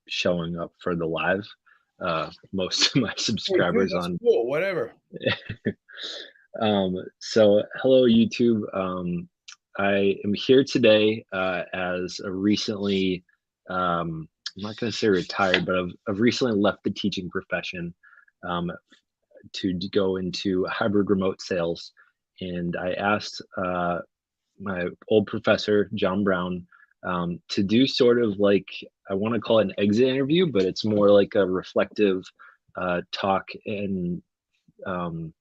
showing up for the live. Most of my Hey, dude, subscribers that's on. cool. Whatever. So hello YouTube. I am here today as a recently, I'm not going to say retired, but I've recently left the teaching profession um, to go into hybrid remote sales. And I asked my old professor, John Brown, to do sort of like, I want to call it an exit interview, but it's more like a reflective talk and um,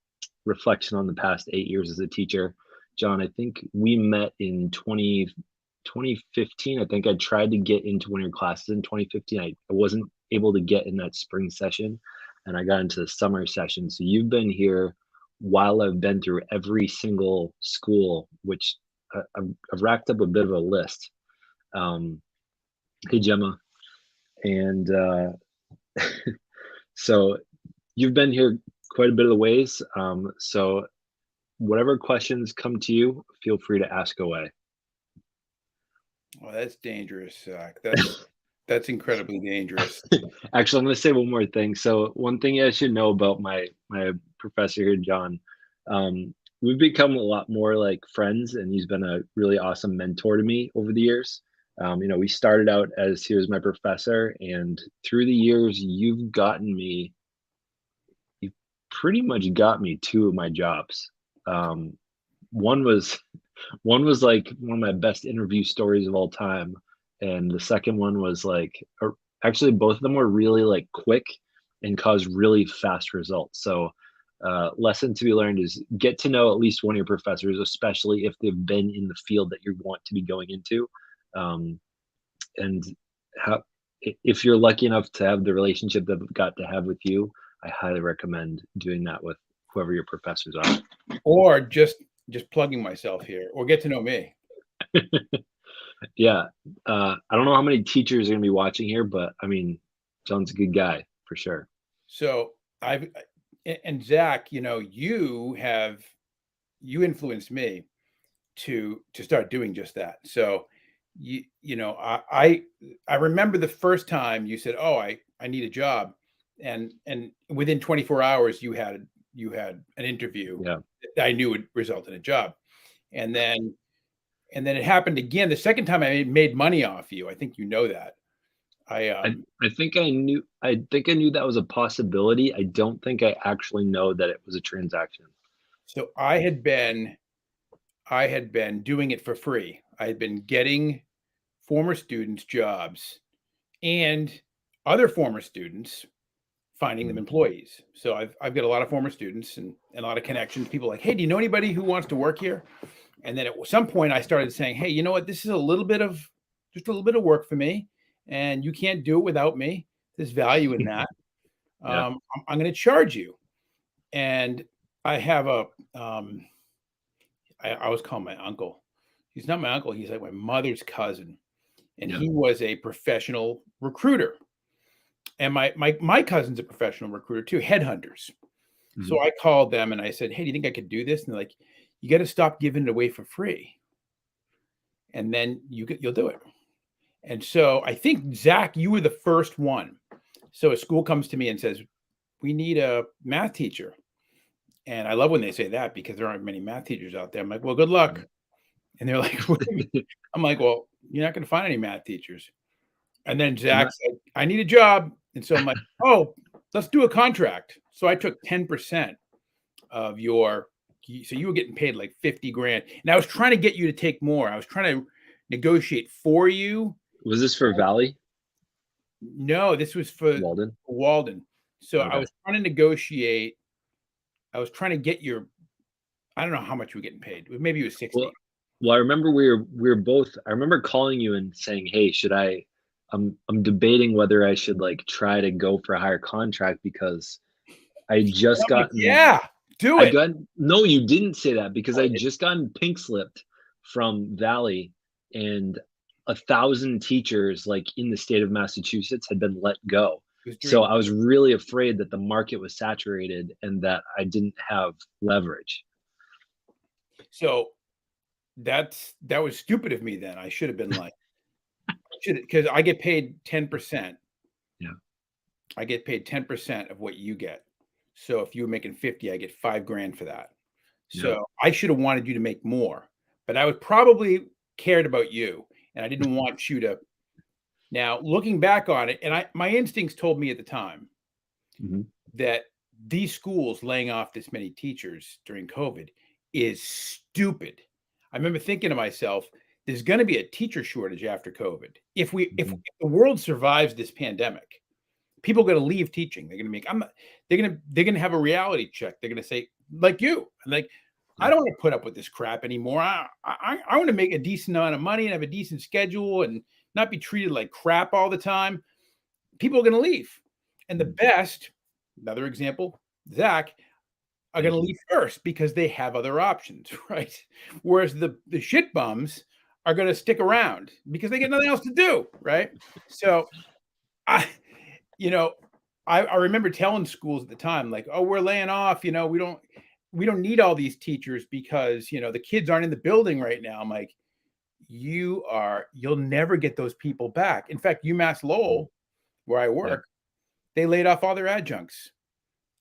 reflection on the past 8 years as a teacher. John, I think we met in 2015. I think I tried to get into one of your classes in 2015. I wasn't able to get in that spring session, and I got into the summer session. So you've been here while I've been through every single school, which I've racked up a bit of a list. Um, hey, Gemma. And so you've been here quite a bit of the ways. So whatever questions come to you, feel free to ask away. Oh, that's dangerous, Zach. That's incredibly dangerous. Actually, I'm going to say one more thing. So one thing I should know about my professor here, John, we've become a lot more like friends, and he's been a really awesome mentor to me over the years. We started out as he was my professor, and through the years, you pretty much got me two of my jobs. Um, one was one was like one of my best interview stories of all time, and the second one was like, actually both of them were really like quick and caused really fast results. So lesson to be learned is get to know at least one of your professors, especially if they've been in the field that you want to be going into. Um, and how, if you're lucky enough to have the relationship that I've got to have with you, I highly recommend doing that with whoever your professors are. Or just plugging myself here, or get to know me. Yeah. I don't know how many teachers are going to be watching here, but I mean, John's a good guy for sure. So and Zach, you influenced me to start doing just that. So I remember the first time you said, "Oh, I need a job," and within 24 hours you had an interview Yeah. that I knew would result in a job, and then it happened again the second time I made money off you. I think you know that. I I, I think I knew that was a possibility. I don't think I actually know that it was a transaction. So I had been doing it for free. I had been getting former students jobs and other former students finding them Mhm. employees. So I've got a lot of former students and a lot of connections. People like, hey, do you know anybody who wants to work here? And then at some point I started saying, hey, you know what? This is just a little bit of work for me, and you can't do it without me. There's value in that. Yeah. I'm going to charge you. And I have I always call him my uncle. He's not my uncle. He's like my mother's cousin, and Yeah. he was a professional recruiter. And my cousin's a professional recruiter too, headhunters. So Mhm. I called them and I said, "Hey, do you think I could do this?" And they're like, "You got to stop giving it away for free, and then you'll do it." And so I think Zach, you were the first one. So a school comes to me and says, "We need a math teacher," and I love when they say that because there aren't many math teachers out there. I'm like, "Well, good luck." And they're like, "What do you mean?" I'm like, "Well, you're not going to find any math teachers." And then I'm Zach not. said, "I need a job," and so I'm like, "Oh, let's do a contract." So I took 10% of so you were getting paid like 50 grand. And I was trying to get you to take more. I was trying to negotiate for you. Was this for Valley No, this was for Walden? Walden. So I Okay. was trying to negotiate. I was trying to get I don't know how much you were getting paid. Maybe it was Well, 60. I remember we were both. I remember calling you and saying, "Hey, should I?" I'm debating whether I should like try to go for a higher contract because I And just I'm like, gotten. yeah, do I it. got no. You didn't say that because Oh, I just gotten pink slipped from Valley, and 1,000 teachers like in the state of Massachusetts had been let go. it was So during I was really afraid that the market was saturated and that I didn't have leverage. so that was stupid of me then. I should have been like, because I get paid 10%. Yeah. I get paid 10% of what you get. So if you were making 50, I get 5 grand for that. Yeah. So I should have wanted you to make more, but I would probably cared about you, and I didn't want you to. Now looking back on it, and my instincts told me at the time Mhm. that these schools laying off this many teachers during COVID is stupid. I remember thinking to myself, there's going to be a teacher shortage after COVID. If Mhm. the world survives this pandemic, people are going to leave teaching. They're going to make they're going to have a reality check. They're going to say, like you, like, I Yeah. don't want to put up with this crap anymore. I want to make a decent amount of money and have a decent schedule and not be treated like crap all the time. People are going to leave. And the Mhm. best, another example, Zach, are going Thank to you. leave first because they have other options, right? Whereas the shit bums are going to stick around because they get nothing else to do, right? So I, you know, I remember telling schools at the time, like, oh, we're laying off, we don't need all these teachers because the kids aren't in the building right now. I'm like, you'll never get those people back. In fact, UMass Mhm. Lowell, where I Yeah. work, they laid off all their adjuncts.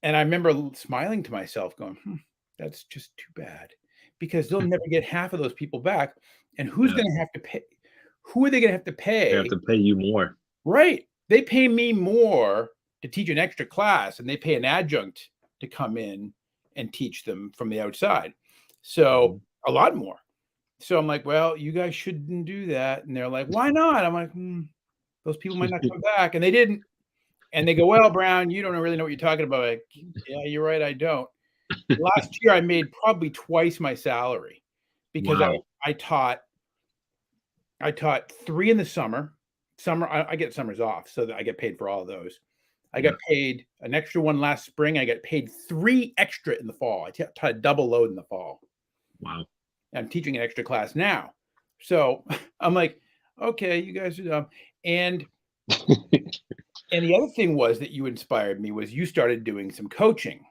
And I remember smiling to myself, going, that's just too bad because they'll never get half of those people back. And who's Yeah. going to have to pay? Who are they going to have to They have pay? to pay you more. Right. They pay me more to teach an extra class and they pay an adjunct to come in and teach them from the outside. So Mhm. a lot more. So I'm like, well, you guys shouldn't do that. And they're like, why not? I'm like, those people might not come back. And they didn't. And they go, well, Brown, you don't really know what you're talking about. Like, yeah, you're right. I don't. Last year, I made probably twice my salary because Wow. I taught 3 in the summer. I get summers off, so that I get paid for all of those. I got Yeah. paid an extra one last spring. I got paid 3 extra in the fall. I taught a double load in the fall. Wow. I'm teaching an extra class now. So I'm like, okay, you guys are dumb. And And the other thing was that you inspired me was you started doing some coaching,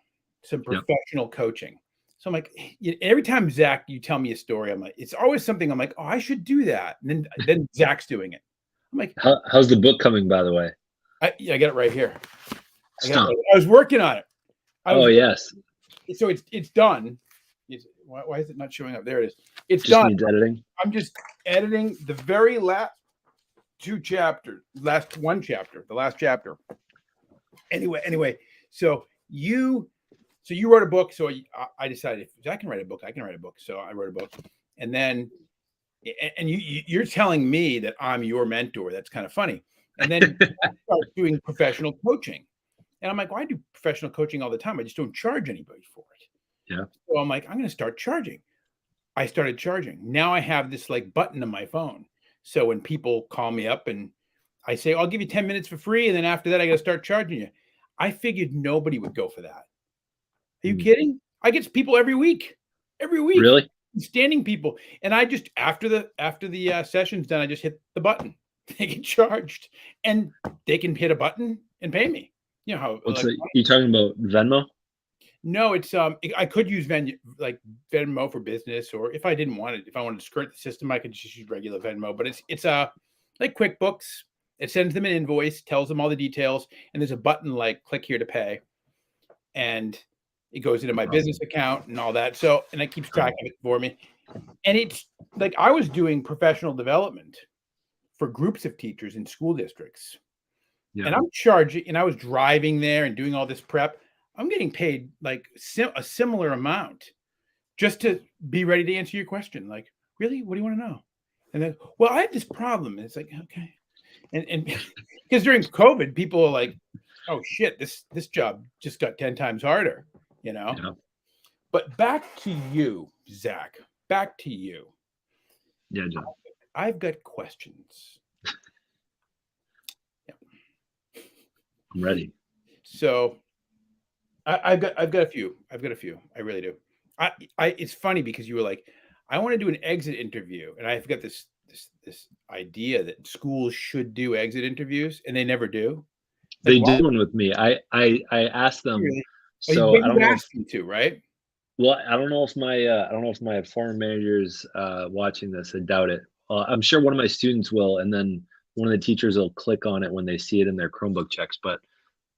some Yep. professional coaching. So I'm like, every time Zach, you tell me a story, I'm like, it's always something I'm like, oh, I should do that. And then Zach's doing it. I'm like, How's the book coming, by the way? yeah, I got it right here. Stop. I was working on it. I Oh, was yes. so it's done. Why is it not showing up? There it is. It's Just done. needs editing. I'm just editing the very last 2 chapters, last one chapter, the last chapter. Anyway, so you wrote a book. So I decided if I can write a book, I can write a book. So I wrote a book, and then you're telling me that I'm your mentor. That's kind of funny. And then I start doing professional coaching, and I'm like, well, I do professional coaching all the time. I just don't charge anybody for it. Yeah. So I'm like, I'm going to start charging. I started charging. Now I have this like button on my phone. So when people call me up and I say, I'll give you 10 minutes for free, and then after that, I got to start charging you. I figured nobody would go for that. Are you Mhm. kidding? I get people every week, Really? standing people, and I just after the session's done, I just hit the button. They get charged, and they can hit a button and pay me. You know how What's like the you talking about Venmo? no, it's I could use Venmo for business, or if I didn't want it, if I wanted to skirt the system, I could just use regular Venmo. But it's like QuickBooks. It sends them an invoice, tells them all the details, and there's a button like click here to pay, and it goes into my Oh, business account and all that. So and it keeps track oh, of it for me. And it's like I was doing professional development for groups of teachers in school districts, yeah. and I'm charging, and I was driving there and doing all this prep. I'm getting paid like a similar amount just to be ready to answer your question. Like, really? What do you want to know? And then, well, I have this problem. And it's like, okay. And because during COVID, people are like, oh shit, this job just got 10 times harder, you know? Yeah. But back to you, Zach. Back to you. Yeah, John. I've got questions. Yeah. I'm ready. So I've got a few. I've got a few. I really do. It's funny because you were like, I want to do an exit interview, and I've got this idea that schools should do exit interviews, and they never do. Like, They why? did one with me. I asked them. Really? So But I you don't know if asked them to, right? well, I don't know if my former managers watching this. I doubt it. I'm sure one of my students will, and then one of the teachers will click on it when they see it in their Chromebook checks, but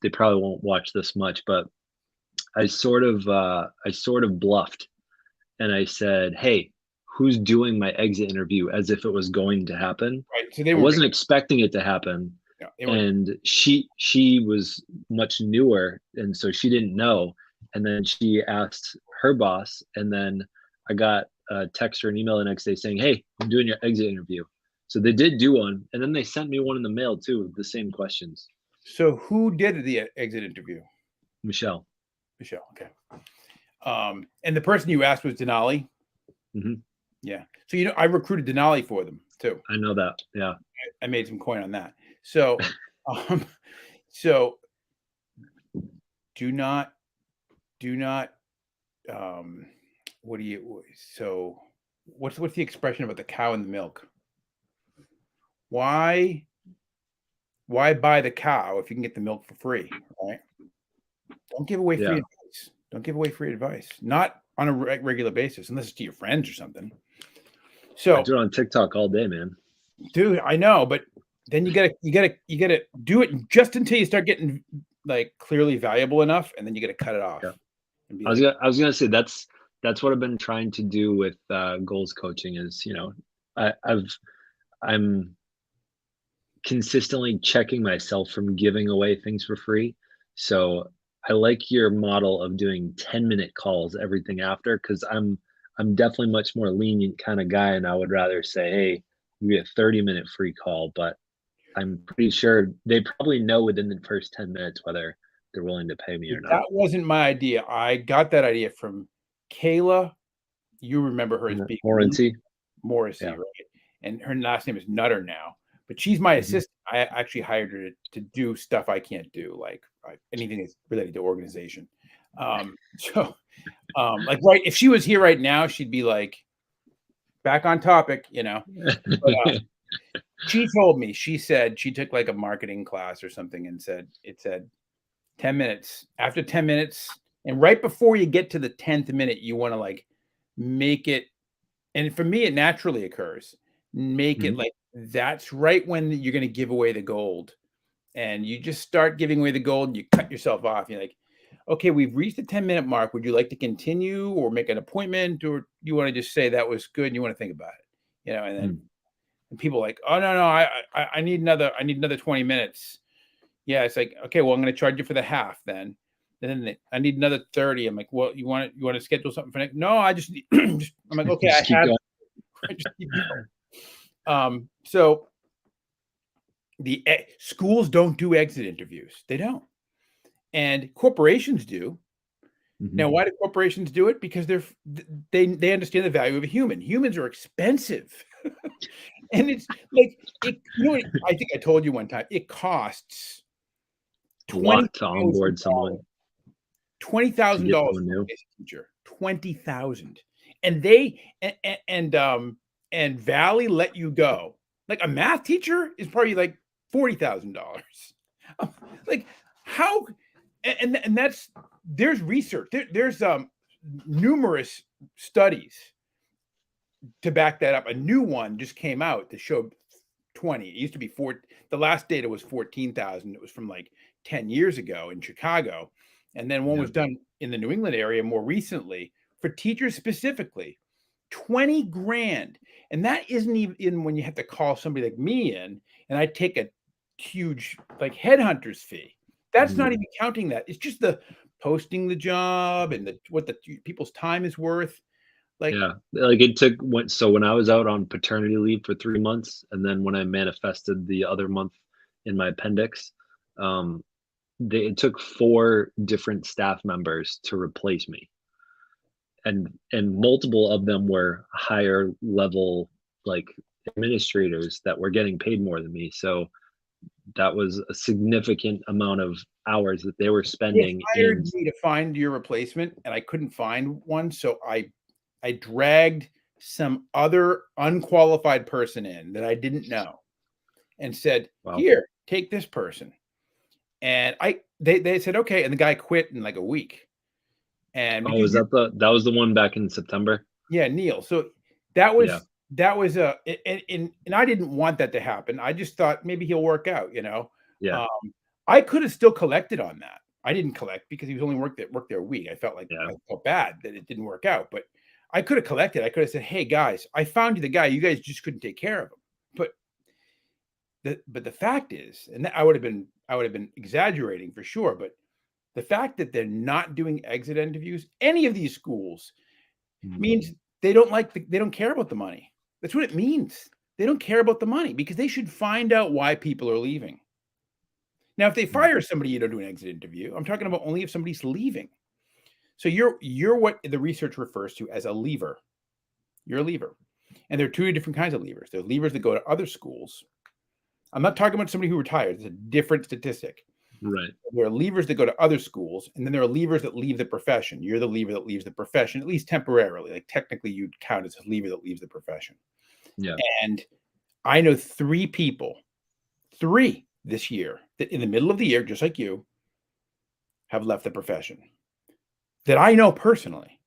they probably won't watch this much. But I sort of bluffed, and I said, "Hey, who's doing my exit interview?" As if it was going to happen. Right. So they I were gonna, wasn't expecting it to happen, yeah, they were, and she was much newer, and so she didn't know. And then she asked her boss, and then I got a text or an email the next day saying, "Hey, I'm doing your exit interview." So they did do one, and then they sent me one in the mail too with the same questions. so who did the exit interview? Michelle. Michelle. Okay. And the person you asked was Denali. Hmm. Yeah. So I recruited Denali for them too. I know that. Yeah. I made some coin on that. So, um, so do not, do not. What do you? So, what's the expression about the cow and the milk? Why buy the cow if you can get the milk for free? Right? Don't give away free Yeah. advice. Don't give away free advice. Not on a regular basis, unless it's to your friends or something. I So, do it on TikTok all day, man. dude, I know, but then you gotta do it just until you start getting like clearly valuable enough, and then you gotta cut it off Yeah. and be I was like, gonna I was gonna say that's what I've been trying to do with goals coaching is, I'm consistently checking myself from giving away things for free. So I like your model of doing 10-minute calls, everything after, because I'm definitely much more lenient kind of guy, and I would rather say, hey, you get a 30-minute free call, but I'm pretty sure they probably know within the first 10 minutes whether they're willing to pay me or not. that wasn't my idea. I got that idea from Kayla. You remember her as being Warranty. Morrissey, Yeah. right? And her last name is Nutter now, but she's my Hmm. assistant. I actually hired her to do stuff I can't do, like anything that's related to organization. So, like, right, if she was here right now, she'd be like, back on topic, But she told me, she said she took like a marketing class or something and it said 10 minutes. After 10 minutes, and right before you get to the 10th minute, you want to like make it. And for me, it naturally occurs. Make it Mhm. like that's right when you're going to give away the gold. And you just start giving away the gold and you cut yourself off. You're like, okay, we've reached the 10-minute mark. Would you like to continue or make an appointment? Or you want to just say that was good and you want to think about it? And then Mm. and people are like, oh no, I need another 20 minutes. Yeah, it's like, okay, well, I'm going to charge you for the half then. And then I need another 30. I'm like, well, you want to schedule something for next? No, I just, I'm like, okay, Just keep going. I just keep going. So the schools don't do exit interviews. They don't. And corporations do. Now, Mhm. why do corporations do it? Because they understand the value of a human. Humans are expensive. And it's like what I think I told you one time, it costs A lot to $20,000 onboard someone twenty to thousand get dollars someone for a new. basic teacher. 20,000. And they and Valley let you go. Like a math teacher is probably like $40,000. Like how and that's there's research. There's numerous studies to back that up. A new one just came out that showed 20. It used to be four. The last data was 14,000. It was from like 10 years ago in Chicago. And then one Yeah. was done in the New England area more recently for teachers specifically. 20 grand. And that isn't even when you have to call somebody like me in and I take a huge like headhunter's fee. That's Mhm. not even counting that. It's just the posting the job and what the people's time is worth. Like, Yeah. Like, it took when I was out on paternity leave for 3 months, and then when I manifested the other month in my appendix, um, it took 4 different staff members to replace me, and multiple of them were higher level, like, administrators that were getting paid more than me, so that was a significant amount of hours that they were they spending in. hired me to find your replacement, and I couldn't find one, so I dragged some other unqualified person in that I didn't know and said, Wow. "Here, take this person." And they said, "Okay," and the guy quit in like a week. And Oh, because is that was the one back in September? yeah, Neil. So that was Yeah. that was and I didn't want that to happen. I just thought maybe he'll work out, you know. Yeah. Um, I could have still collected on that. I didn't collect because he was only worked there a week. Yeah. I felt bad that it didn't work out, but I could have collected. I could have said, "Hey guys, I found you the guy. You guys just couldn't take care of him." But the fact is, and I would have been exaggerating for sure, but the fact that they're not doing exit interviews, any of these schools, Mm. means they don't care about the money. That's what it means. They don't care about the money because they should find out why people are leaving. Now, if they Mm. fire somebody, you don't do an exit interview. I'm talking about only if somebody's leaving. So you're what the research refers to as a leaver. You're a leaver. And there are two different kinds of leavers. There are leavers that go to other schools. I'm not talking about somebody who retired. It's a different statistic. Right. There are leavers that go to other schools, and then there are leavers that leave the profession. You're the leaver that leaves the profession, at least temporarily. Like technically, you'd count as a leaver that leaves the profession. Yeah. And I know three this year that in the middle of the year, just like you, have left the profession that I know personally.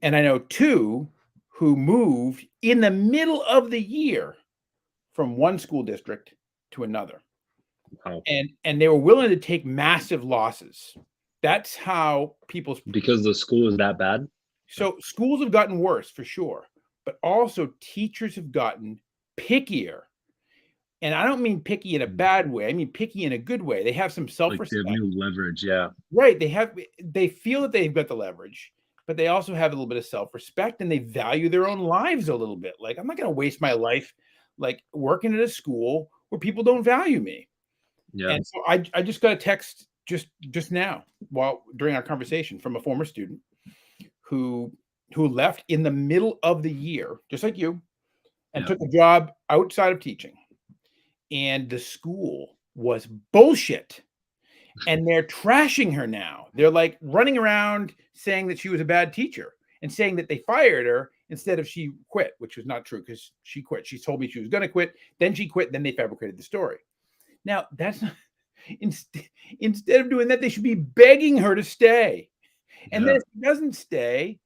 And I know two who moved in the middle of the year from one school district to another. Wow. And they were willing to take massive losses. That's how people's Because the school is that bad. so schools have gotten worse for sure, but also teachers have gotten pickier. And I don't mean picky in a bad way. I mean picky in a good way. They have some Like they have self-respect. new leverage. Yeah. Right. They feel that they've got the leverage, but they also have a little bit of self-respect and they value their own lives a little bit. Like I'm not going to waste my life like working at a school where people don't value me. Yeah. And so I just got a text just now while during our conversation from a former student who left in the middle of the year, just like you, and Yeah. took a job outside of teaching. And the school was bullshit. And they're trashing her now. They're like running around saying that she was a bad teacher and saying that they fired her instead of she quit, which was not true because she quit. She told me she was going to quit. Then she quit. Then they fabricated the story. Now, that's not, instead of doing that, they should be begging her to stay. And then Yeah. if she doesn't stay,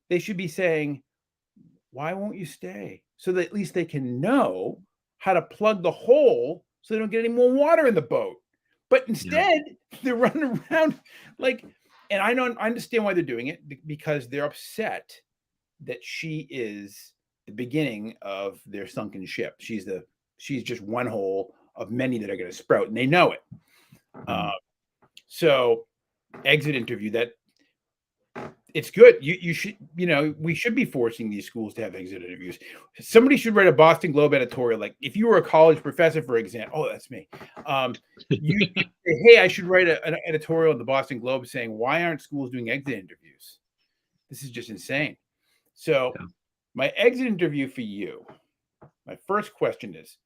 they should be saying, why won't you stay? So that at least they can know how to plug the hole so they don't get any more water in the boat. But Yeah. instead, they're running around like, and I understand why they're doing it because they're upset that she is the beginning of their sunken ship. She's just one hole of many that are going to sprout, and they know it. Mm. So, exit interview that it's good. You should, we should be forcing these schools to have exit interviews. Somebody should write a Boston Globe editorial. Like if you were a college professor, for example, oh, that's me. You say, hey, I should write an editorial in the Boston Globe saying, why aren't schools doing exit interviews? This is just insane. So Yeah. my exit interview for you, my first question is,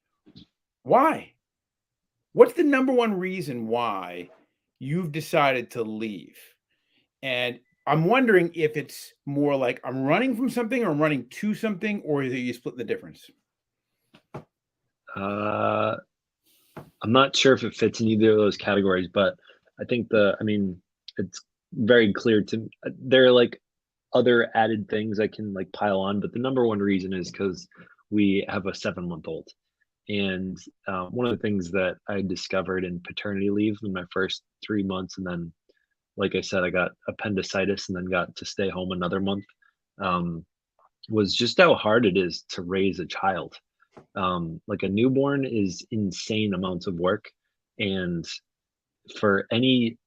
why? What's the number one reason why you've decided to leave? And I'm wondering if it's more like I'm running from something or I'm running to something, or is it you split the difference? Uh, I'm not sure if it fits in either of those categories, but I mean, it's very clear to there are like other added things I can like pile on, but the number one reason is because we have a 7-month-old. And one of the things that I discovered in paternity leave in my first 3 months, and then, like I said, I got appendicitis and then got to stay home another month, um, was just how hard it is to raise a child. Like a newborn is insane amounts of work. And for any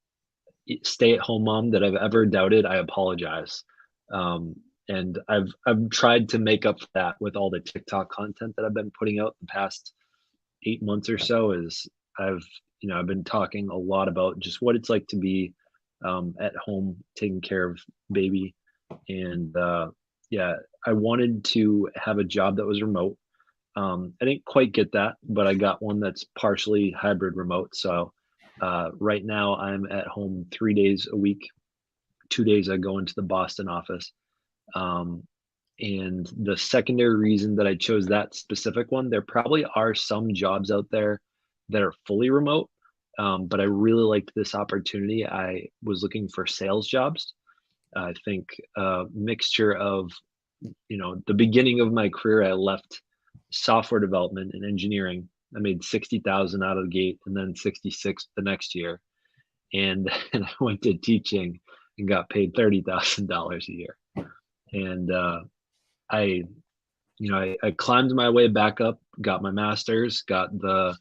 stay-at-home mom that I've ever doubted, I apologize. Um, and I've tried to make up for that with all the TikTok content that I've been putting out the past 8 months or so. Is I've been talking a lot about just what it's like to be at home taking care of baby, and yeah, I wanted to have a job that was remote. I didn't quite get that, but I got one that's partially hybrid remote. So right now I'm at home 3 days a week. 2 days I go into the Boston office. Um, and the secondary reason that I chose that specific one, there probably are some jobs out there that are fully remote, but I really liked this opportunity. I was looking for sales jobs. I think a mixture of, the beginning of my career, I left. software development and engineering. I made 60,000 out of the gate, and then 66 the next year. And and I went to teaching and got paid $30,000 a year. And I I climbed my way back up, got my master's, got the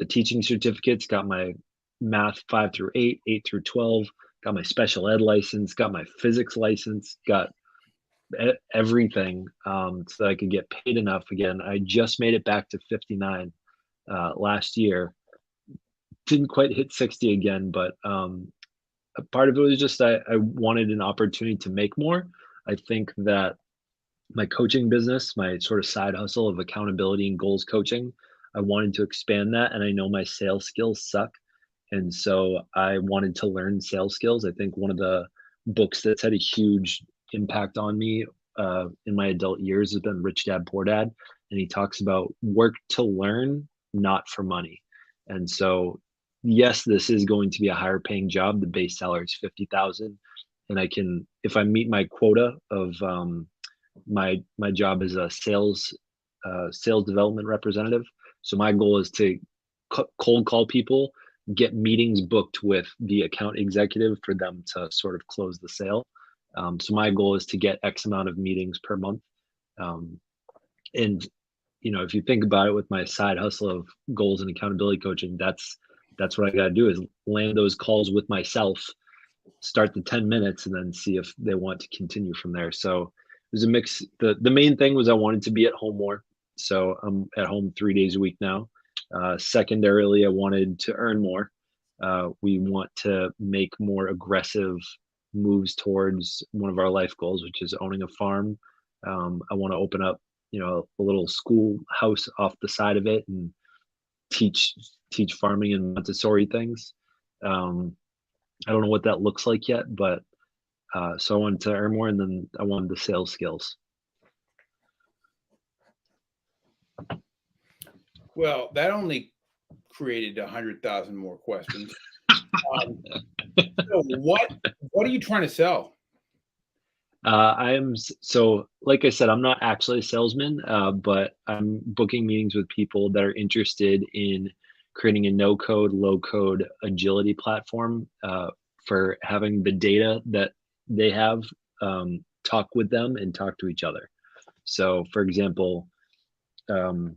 teaching certificates, got my math 5 through 8, 8 through 12, got my special ed license, got my physics license, got everything, so that I could get paid enough again. I just made it back to 59 last year. Didn't quite hit 60 again, but a part of it was just I wanted an opportunity to make more. I think that my coaching business, my sort of side hustle of accountability and goals coaching, I wanted to expand that. And I know my sales skills suck. And so I wanted to learn sales skills. I think one of the books that's had a huge impact on me in my adult years has been Rich Dad Poor Dad. And he talks about work to learn, not for money. And so, yes, this is going to be a higher paying job. The base salary is 50,000. And I can, if I meet my quota of my job is a sales development representative. So my goal is to cold call people, get meetings booked with the account executive for them to sort of close the sale. So my goal is to get X amount of meetings per month. Um, and if you think about it, with my side hustle of goals and accountability coaching, that's what I got to do, is land those calls with myself, start the 10 minutes, and then see if they want to continue from there. So it was a mix. The main thing was I wanted to be at home more. So I'm at home 3 days a week now. Secondarily, I wanted to earn more. We want to make more aggressive moves towards one of our life goals, which is owning a farm. I want to open up, a little schoolhouse off the side of it and teach farming and Montessori things. I don't know what that looks like yet, but so I wanted to earn more, and then I wanted the sales skills. Well, that only created 100,000 more questions. So what are you trying to sell? So, like I said, I'm not actually a salesman, but I'm booking meetings with people that are interested in creating a no code, low code agility platform for having the data that they have talk with them and talk to each other. So, for example, um,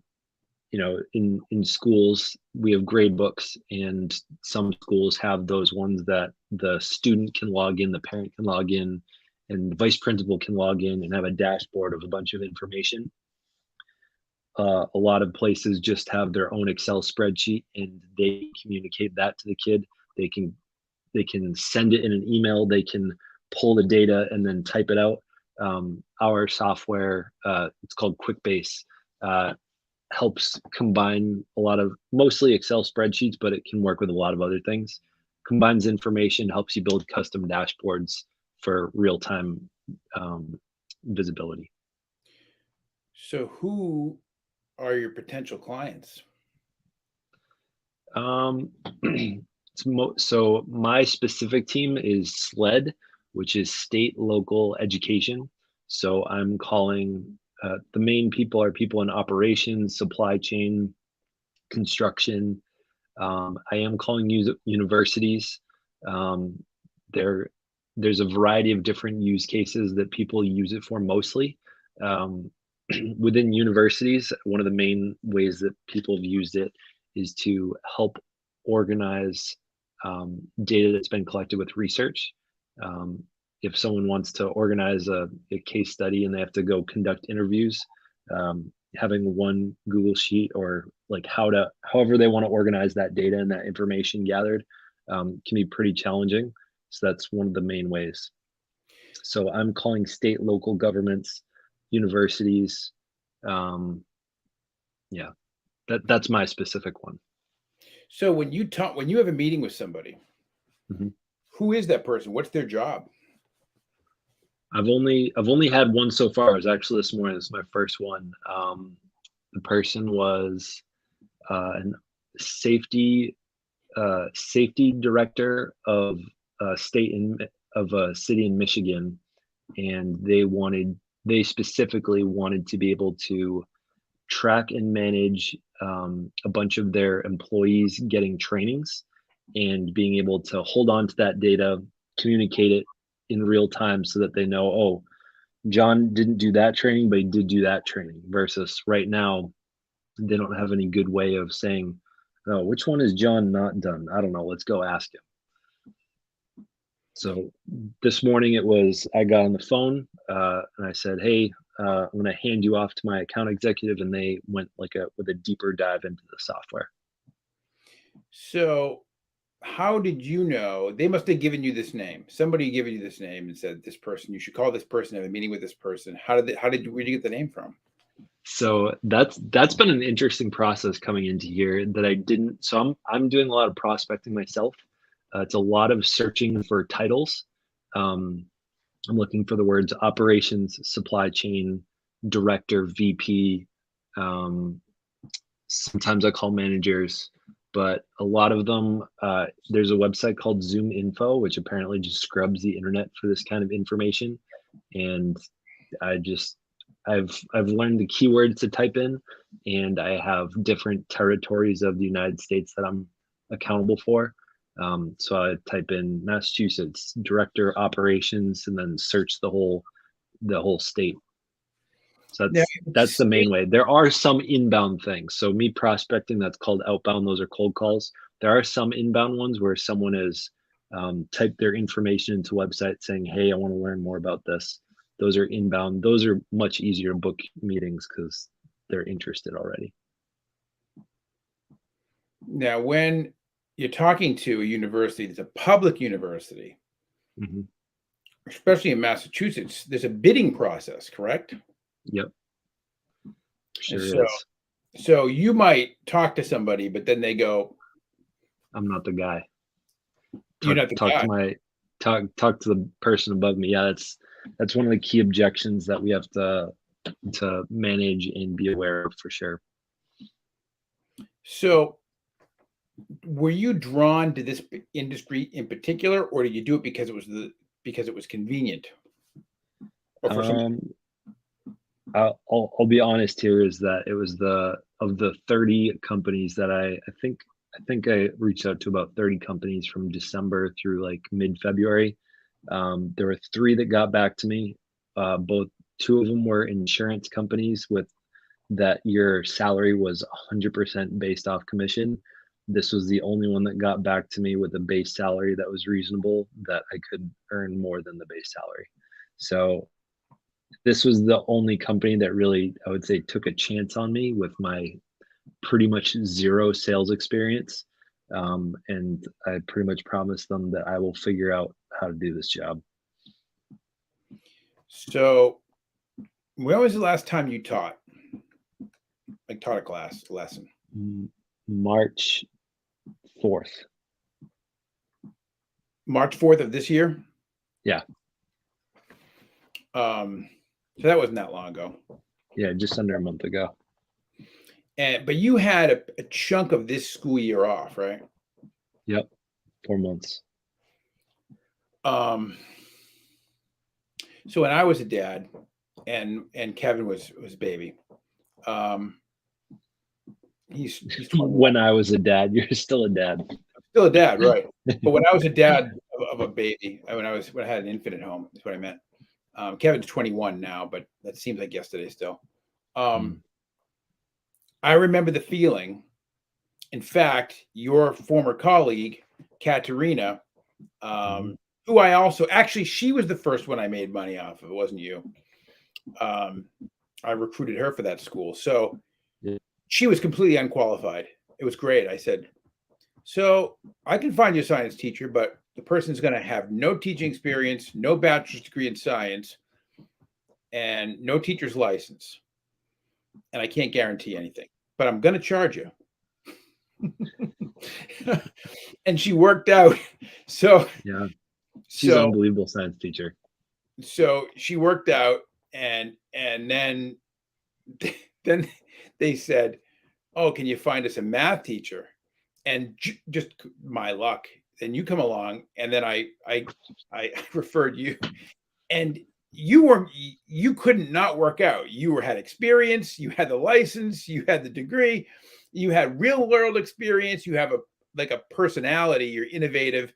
in schools, we have grade books, and some schools have those ones that the student can log in, the parent can log in, and the vice principal can log in and have a dashboard of a bunch of information. A lot of places just have their own Excel spreadsheet, and they communicate that to the kid. They can send it in an email. They can pull the data and then type it out. Our software, it's called QuickBase, helps combine a lot of, mostly Excel spreadsheets, but it can work with a lot of other things. Combines information, helps you build custom dashboards for real-time visibility. So who are your potential clients? So my specific team is SLED, which is state local education. So I'm calling the main people are people in operations, supply chain, construction. I am calling universities. There's a variety of different use cases that people use it for mostly. Within universities, one of the main ways that people have used it is to help organize data that's been collected with research. If someone wants to organize a case study and they have to go conduct interviews, having one Google sheet, or like however they want to organize that data and that information gathered, can be pretty challenging. So that's one of the main ways. So I'm calling state, local governments, universities. Yeah, that's my specific one. So when you have a meeting with somebody, Mm-hmm. who is that person? What's their job? I've only had one so far. It was actually this morning. This is my first one. The person was an safety director of a city in Michigan, and they specifically wanted to be able to track and manage a bunch of their employees getting trainings and being able to hold on to that data, communicate it in real time so that they know, oh, John didn't do that training, but he did do that training. Versus right now, they don't have any good way of saying, oh, which one is John not done? I don't know. Let's go ask him. So this morning it was, I got on the phone and I said, hey, I'm going to hand you off to my account executive. And they went with a deeper dive into the software. So how did you know? They must have given you this name. Somebody given you this name and said, this person, you should call this person, have a meeting with this person. Where did you get the name from? So that's been an interesting process coming into here that I didn't. So I'm doing a lot of prospecting myself. It's a lot of searching for titles. Um, I'm looking for the words operations, supply chain, director, VP. Um, Sometimes I call managers, but a lot of them, there's a website called Zoom Info, which apparently just scrubs the internet for this kind of information. And I just, I've learned the keywords to type in, and I have different territories of the United States that I'm accountable for. So I type in Massachusetts director operations and then search the whole state. So Now, that's the main way. There are some inbound things. So me prospecting, that's called outbound. Those are cold calls. There are some inbound ones where someone has typed their information into a website saying, "Hey, I want to learn more about this." Those are inbound. Those are much easier to book meetings because they're interested already. Now, when you're talking to a university that's a public university, Hmm. especially in Massachusetts, there's a bidding process, correct? Yep, And sure is. so you might talk to somebody, but then they go, I'm not the guy. "You're Talk not the talk guy." to my talk to the person above me. Yeah, that's one of the key objections that we have to manage and be aware of for sure. So were you drawn to this industry in particular, or did you do it because it was convenient, or for some? Um, I'll be honest here is that it was the 30 companies that I think I reached out to about 30 companies from December through like mid-February. There were three that got back to me. Both two of them were insurance companies with that your salary was 100% based off commission. This was the only one that got back to me with a base salary that was reasonable, that I could earn more than the base salary. So this was the only company that really, I would say, took a chance on me with my pretty much zero sales experience. And I pretty much promised them that I will figure out how to do this job. So when was the last time you taught, like taught a class, a lesson? March 4th. March 4th of this year. Yeah. So that wasn't that long ago. Yeah, just under a month ago. But you had a chunk of this school year off, right? Yep. 4 months. So when I was a dad, and Kevin was a baby, he's 21. When I was a dad, you're still a dad. Still a dad, right? But when I was a dad of a baby, when I had an infant at home, is what I meant. Kevin's 21 now, but that seems like yesterday still. I remember the feeling. In fact, your former colleague, Katerina, who I also actually, she was the first one I made money off of. It wasn't you. I recruited her for that school. So she was completely unqualified. It was great. I said, so I can find you a science teacher, but the person's going to have no teaching experience, no bachelor's degree in science, and no teacher's license. And I can't guarantee anything, but I'm going to charge you. And she worked out. So yeah, she's an unbelievable science teacher. So she worked out, and then they said, "Oh, can you find us a math teacher?" And just my luck. And you come along, and then I referred you, and you couldn't not work out. You had experience, you had the license, you had the degree, you had real world experience, you have a personality, you're innovative,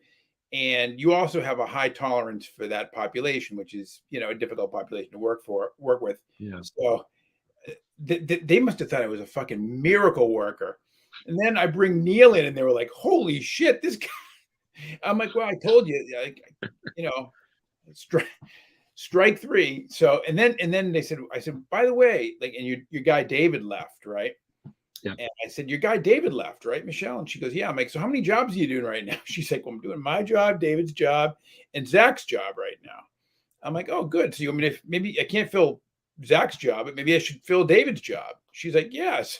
and you also have a high tolerance for that population, which is, a difficult population to work with. Yeah. So they must have thought I was a fucking miracle worker. And then I bring Neil in, and they were like, "Holy shit, this guy!" I'm like, "Well, I told you, like, you know, strike three." So, and then I said, "By the way, like, and your guy David left, right?" Yeah. And I said, "Your guy David left, right, Michelle?" And she goes, "Yeah." I'm like, "So how many jobs are you doing right now?" She's like, "Well, I'm doing my job, David's job, and Zach's job right now." I'm like, "Oh, good. So you want me to, maybe I can't fill Zach's job, but maybe I should fill David's job?" She's like, "Yes."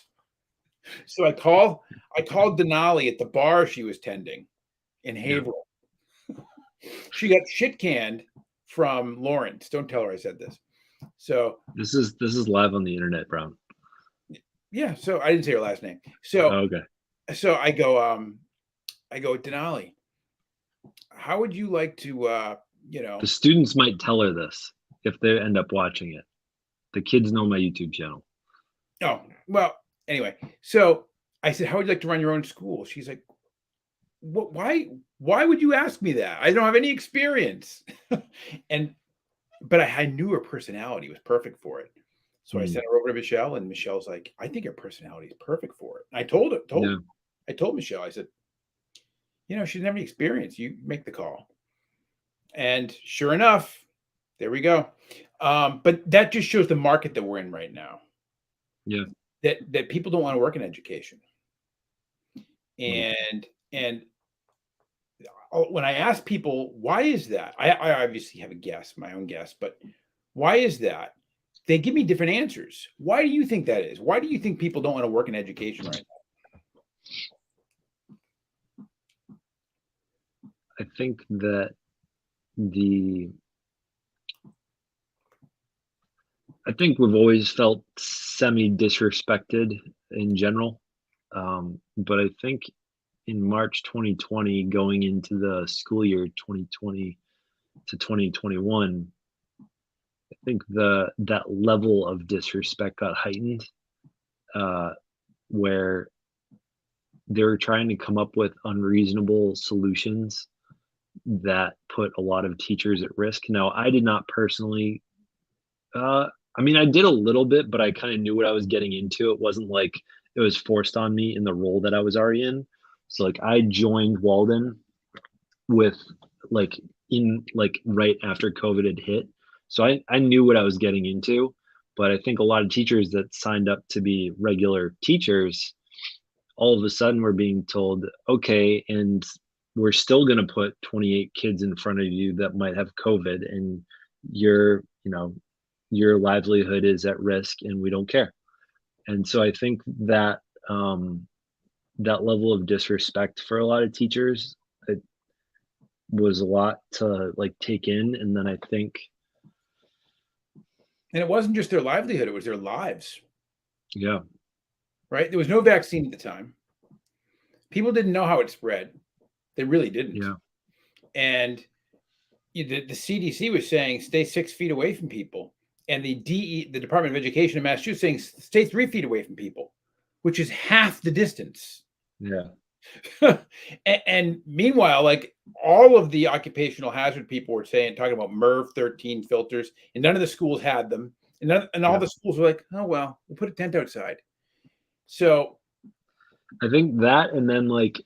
So I called Denali at the bar she was tending in Yeah. Haverhill. She got shit canned from Lawrence. Don't tell her I said this. So This is live on the internet, Brown. yeah, so I didn't say her last name. So Okay. so I go, Denali, how would you like to The students might tell her this if they end up watching it. The kids know my YouTube channel. oh, well, anyway. So I said, how would you like to run your own school? She's like, what, why would you ask me that? I don't have any experience. and but I knew her personality was perfect for it. So I Mm, sent her over to Michelle, and Michelle's like, I think her personality is perfect for it. And yeah. I told Michelle, I said, she doesn't have any experience. You make the call. And sure enough, there we go. But that just shows the market that we're in right now. Yeah. That people don't want to work in education. Nope. And when I ask people, why is that? I obviously have a guess, my own guess, but why is that? They give me different answers. Why do you think that is? Why do you think people don't want to work in education right I think that the I think we've always felt semi disrespected in general. But I think in March 2020, going into the school year 2020 to 2021, I think that level of disrespect got heightened, uh, where they were trying to come up with unreasonable solutions that put a lot of teachers at risk. Now, I did not personally, uh, I mean, I did a little bit, but I kind of knew what I was getting into. It wasn't like it was forced on me in the role that I was already in. So, like, I joined Walden with like in like right after COVID had hit. So I knew what I was getting into, but I think a lot of teachers that signed up to be regular teachers all of a sudden were being told, okay, and we're still going to put 28 kids in front of you that might have COVID, and your, your livelihood is at risk, and we don't care. And so I think that that level of disrespect for a lot of teachers, it was a lot to like take in. And then I think, now? And it wasn't just their livelihood, it was their lives, yeah, right? There was no vaccine at the time. People didn't know how it spread. They really didn't. yeah, And the CDC was saying stay 6 feet away from people. And the Department of Education in Massachusetts saying stay 3 feet away from people, which is half the distance. yeah, and meanwhile, like all of the occupational hazard people were talking about MERV 13 filters, and none of the schools had them. And all yeah. the schools were like, oh, well, we'll put a tent outside. So, I think that, and then like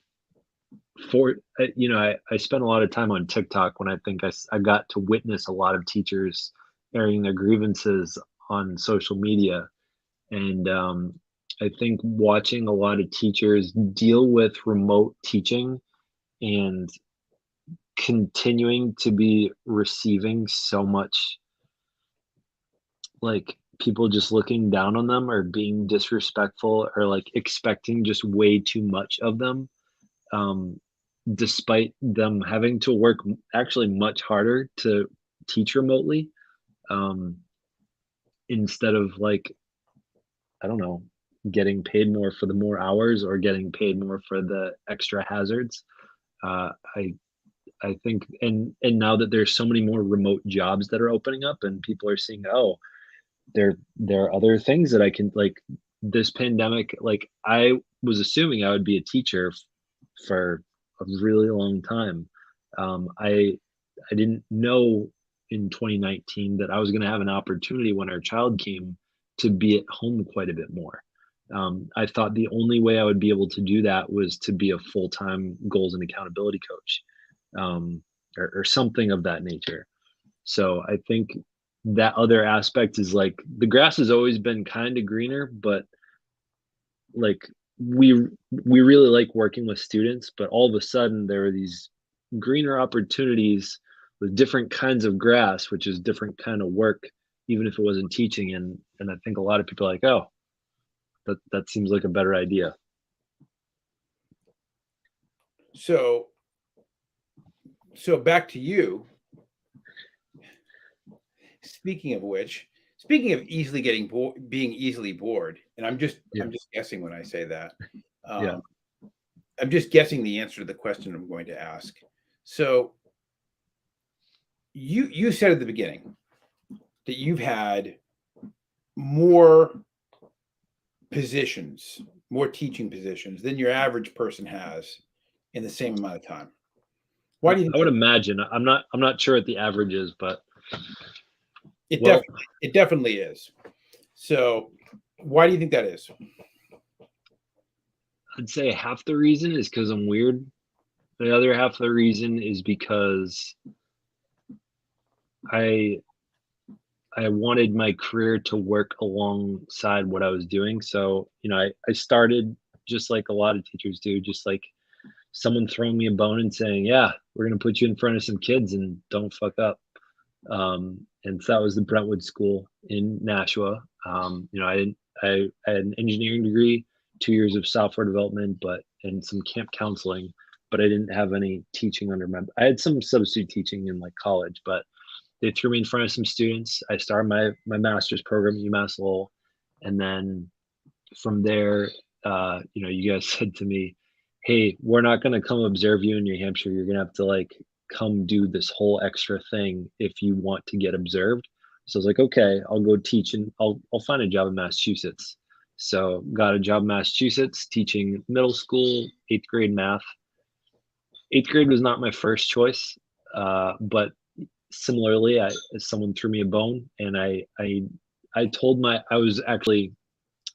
I spent a lot of time on TikTok when I think I got to witness a lot of teachers airing their grievances on social media. And I think watching a lot of teachers deal with remote teaching and continuing to be receiving so much like people just looking down on them or being disrespectful or like expecting just way too much of them, um, despite them having to work actually much harder to teach remotely, um, instead of like, I don't know, getting paid more for the more hours or getting paid more for the extra hazards. I I think, and now that there's so many more remote jobs that are opening up, and people are seeing, oh, there are other things that I can like. This pandemic, like I was assuming I would be a teacher for a really long time. I didn't know in 2019 that I was going to have an opportunity when our child came to be at home quite a bit more. I thought the only way I would be able to do that was to be a full-time goals and accountability coach, or something of that nature. So I think that other aspect is like the grass has always been kind of greener, but like we we really like working with students, but all of a sudden there are these greener opportunities with different kinds of grass, which is different kind of work, even if it wasn't teaching. And I think a lot of people are like, oh, that seems like a better idea. So, so back to you. Speaking of which, speaking of easily getting bored, being easily bored, and Yeah, I'm just guessing when I say that. yeah. Um, I'm just guessing the answer to the question I'm going to ask. So you said at the beginning that you've had more positions, more teaching positions than your average person has in the same amount of time. Why do you I think would that? imagine. I'm not sure what the average is, but It well, definitely is. So why do you think that is? I'd say half the reason is because I'm weird. The other half of the reason is because I I wanted my career to work alongside what I was doing. So, I started just like a lot of teachers do, just like someone throwing me a bone and saying, yeah, we're going to put you in front of some kids and don't fuck up. And so that was the Brentwood School in Nashua. I had an engineering degree, 2 years of software development, and some camp counseling, but I didn't have any teaching under my. I had some substitute teaching in like college, but they threw me in front of some students. I started my master's program at UMass Lowell, and then from there, you guys said to me, "Hey, we're not going to come observe you in New Hampshire. You're going to have to like come do this whole extra thing if you want to get observed." So I was like, "Okay, I'll go teach and I'll find a job in Massachusetts." So got a job in Massachusetts teaching middle school, eighth grade math. Eighth grade was not my first choice, but similarly, someone threw me a bone, and I told my I was actually,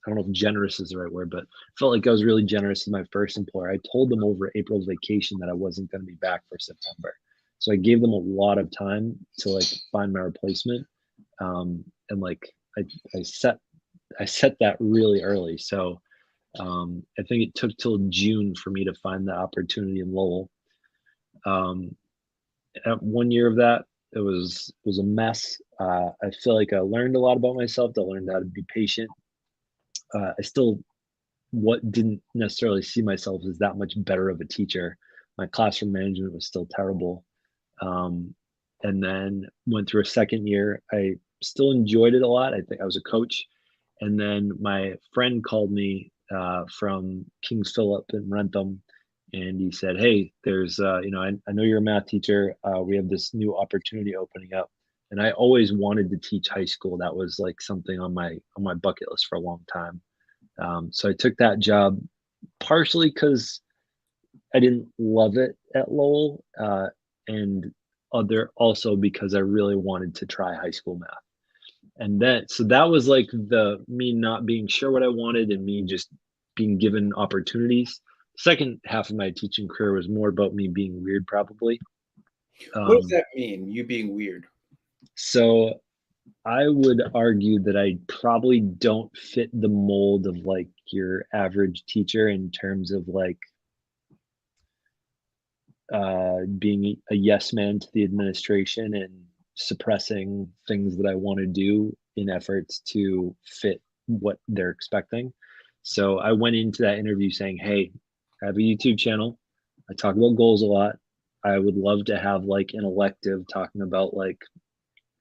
I don't know if generous is the right word, but felt like I was really generous to my first employer. I told them over April's vacation that I wasn't going to be back for September, so I gave them a lot of time to like find my replacement, and like I I set I set that really early. So I think it took till June for me to find the opportunity in Lowell. Um, at 1 year of that, it was a mess. I feel like I learned a lot about myself. I learned how to be patient. I still what didn't necessarily see myself as that much better of a teacher. My classroom management was still terrible. Um, and then went through a second year. I still enjoyed it a lot. I think I was a coach. And then my friend called me from Kings Philip in Rentham, and he said, "Hey, there's, I know you're a math teacher. We have this new opportunity opening up." And I always wanted to teach high school. That was like something on my bucket list for a long time. So I took that job partially because I didn't love it at Lowell, and other also because I really wanted to try high school math. And that was like the me not being sure what I wanted and me just being given opportunities. Second half of my teaching career was more about me being weird, probably. What does Um, that mean? You being weird? so I would argue that I probably don't fit the mold of like your average teacher in terms of like being a yes man to the administration and suppressing things that I want to do in efforts to fit what they're expecting. So I went into that interview saying, "Hey, I have a YouTube channel. I talk about goals a lot. I would love to have like an elective talking about like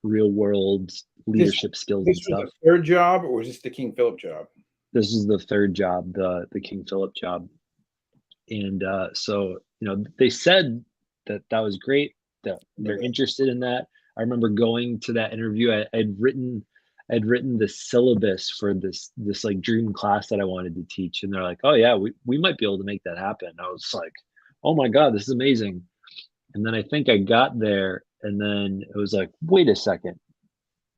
real world This leadership skills this and was stuff." a third job, or was this the King Philip job? This is the third job, the King Philip job. And so they said that was great, that they're Remember that. interested in that. I remember going to that interview. I'd written the syllabus for this like dream class that I wanted to teach, and they're like, "Oh yeah, we might be able to make that happen." I was like, "Oh my god, this is amazing!" And then I think I got there, and then it was like, "Wait a second,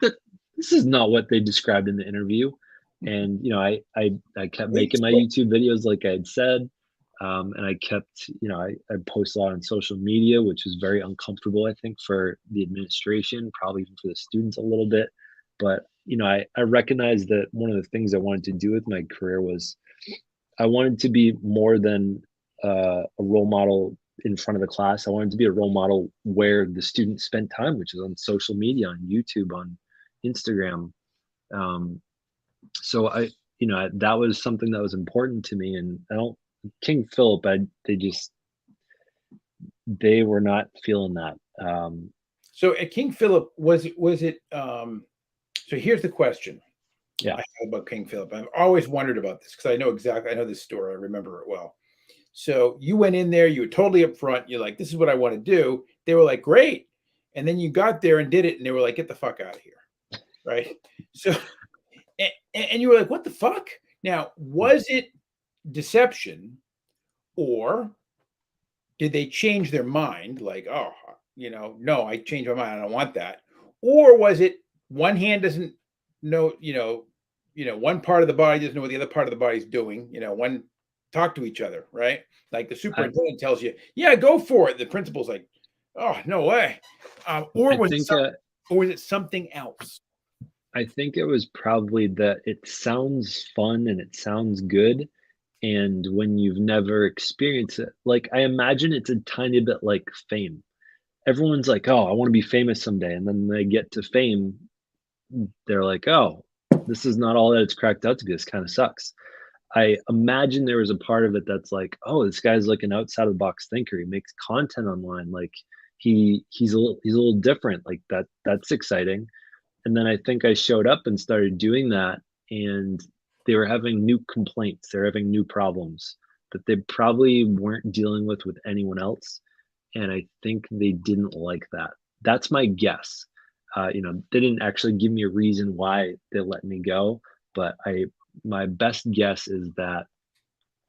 th- this is not what they described in the interview." And I kept Wait, making my so YouTube videos like I had said, and I kept I posted a lot on social media, which was very uncomfortable, I think, for the administration, probably even for the students a little bit. But I recognized that one of the things I wanted to do with my career was I wanted to be more than a role model in front of the class. I wanted to be a role model where the students spent time, which is on social media, on YouTube, on Instagram. Um, so that was something that was important to me. And I don't King Philip, they were not feeling that. so at King Philip, was it so here's the question Yeah, I have about King Philip. I've always wondered about this because I know this story, I remember it well. So you went in there, you were totally upfront, you're like, this is what I want to do. They were like, great. And then you got there and did it, and they were like, get the fuck out of here. Right. So and you were like, what the fuck? Now, yeah. was it deception, or did they change their mind? Like, oh, no, I changed my mind. I don't want that. Or was it one hand doesn't know, one part of the body doesn't know what the other part of the body is doing. One talk to each other, right? Like the I superintendent tells you, yeah, go for it. The principal's like, oh, no way. Or I was it think some, or was it something else? I think it was probably that it sounds fun and it sounds good, and when you've never experienced it, like, I imagine it's a tiny bit like fame. Everyone's like, "Oh, I wanna be famous someday," and then they get to fame, they're like, "Oh, this is not all that it's cracked out to be, this kinda sucks." I imagine there was a part of it that's like, "Oh, this guy's like an outside of the box thinker, he makes content online, like, he's a little different, like, that's exciting." And then I think I showed up and started doing that, and they were having new complaints, they were having new problems that they probably weren't dealing with anyone else, and I think they didn't like that. That's my guess. They didn't actually give me a reason why they let me go, but I my best guess is that,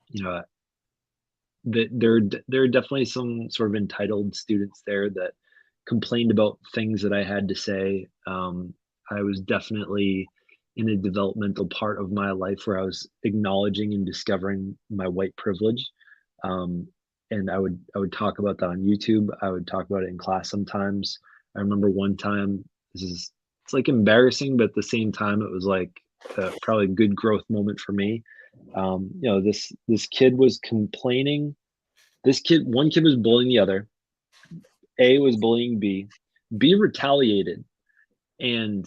you know, that there are definitely some sort of entitled students there that complained about things that I had to say. I was definitely in a developmental part of my life where I was acknowledging and discovering my white privilege. Um, and I would talk about that on YouTube. I would talk about it in class sometimes. I remember one time, it's like embarrassing, but at the same time, it was like probably a good growth moment for me. This kid was complaining. One kid was bullying the other. A was bullying B. B retaliated, and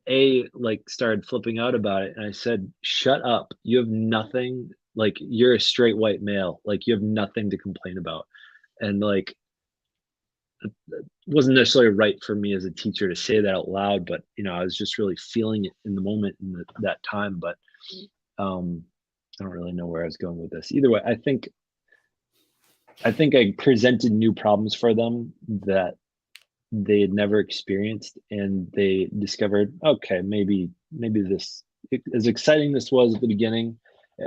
A like started flipping out about it. And I said, "Shut up! You have nothing. Like you're a straight white male. Like you have nothing to complain about." And like, it wasn't necessarily right for me as a teacher to say that out loud, but I was just really feeling it in the moment in that time. But um, I don't really know where I was going with this. Either way, I think I presented new problems for them that they had never experienced, and they discovered, okay, maybe this, as exciting this was at the beginning,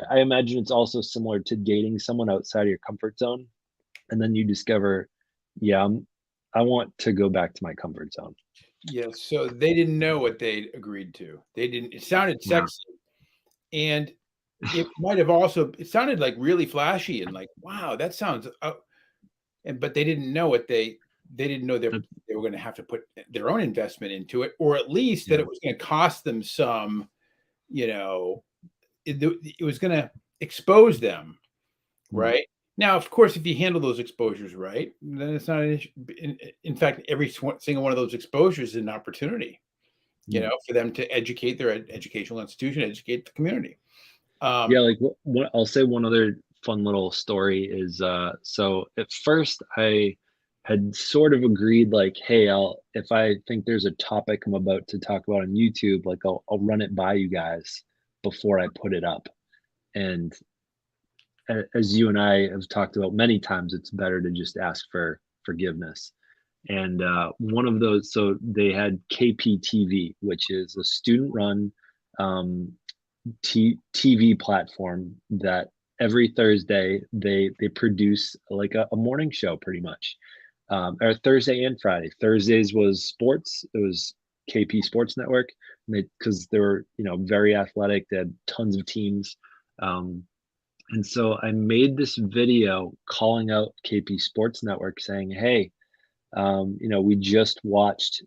I imagine it's also similar to dating someone outside of your comfort zone, and then you discover, yeah, I want to go back to my comfort zone. Yes. So they didn't know what they agreed to. They didn't. It sounded Yeah. sexy, and it might have also. It sounded like really flashy and like, wow, that sounds. And but they didn't know what they didn't know That- they were going to have to put their own investment into it, or at least that yeah. it was going to cost them some. You know, it was going to expose them, Mm. right? Now, of course, if you handle those exposures right, then it's not an issue. In fact, every single one of those exposures is an opportunity, Mm. for them to educate their educational institution, educate the community. Um, Yeah, like what I'll say one other fun little story is so at first I had sort of agreed like, hey, if I think there's a topic I'm about to talk about on YouTube, like I'll run it by you guys before I put it up. And as you and I have talked about many times, it's better to just ask for forgiveness. And one of those, so they had KPTV, which is a student-run um, TV platform that every Thursday they produce like a morning show, pretty much, or Thursday and Friday. Thursdays was sports. It was KP Sports Network, because they were very athletic. They had tons of teams. Um, and so I made this video calling out KP Sports Network saying, hey, we just watched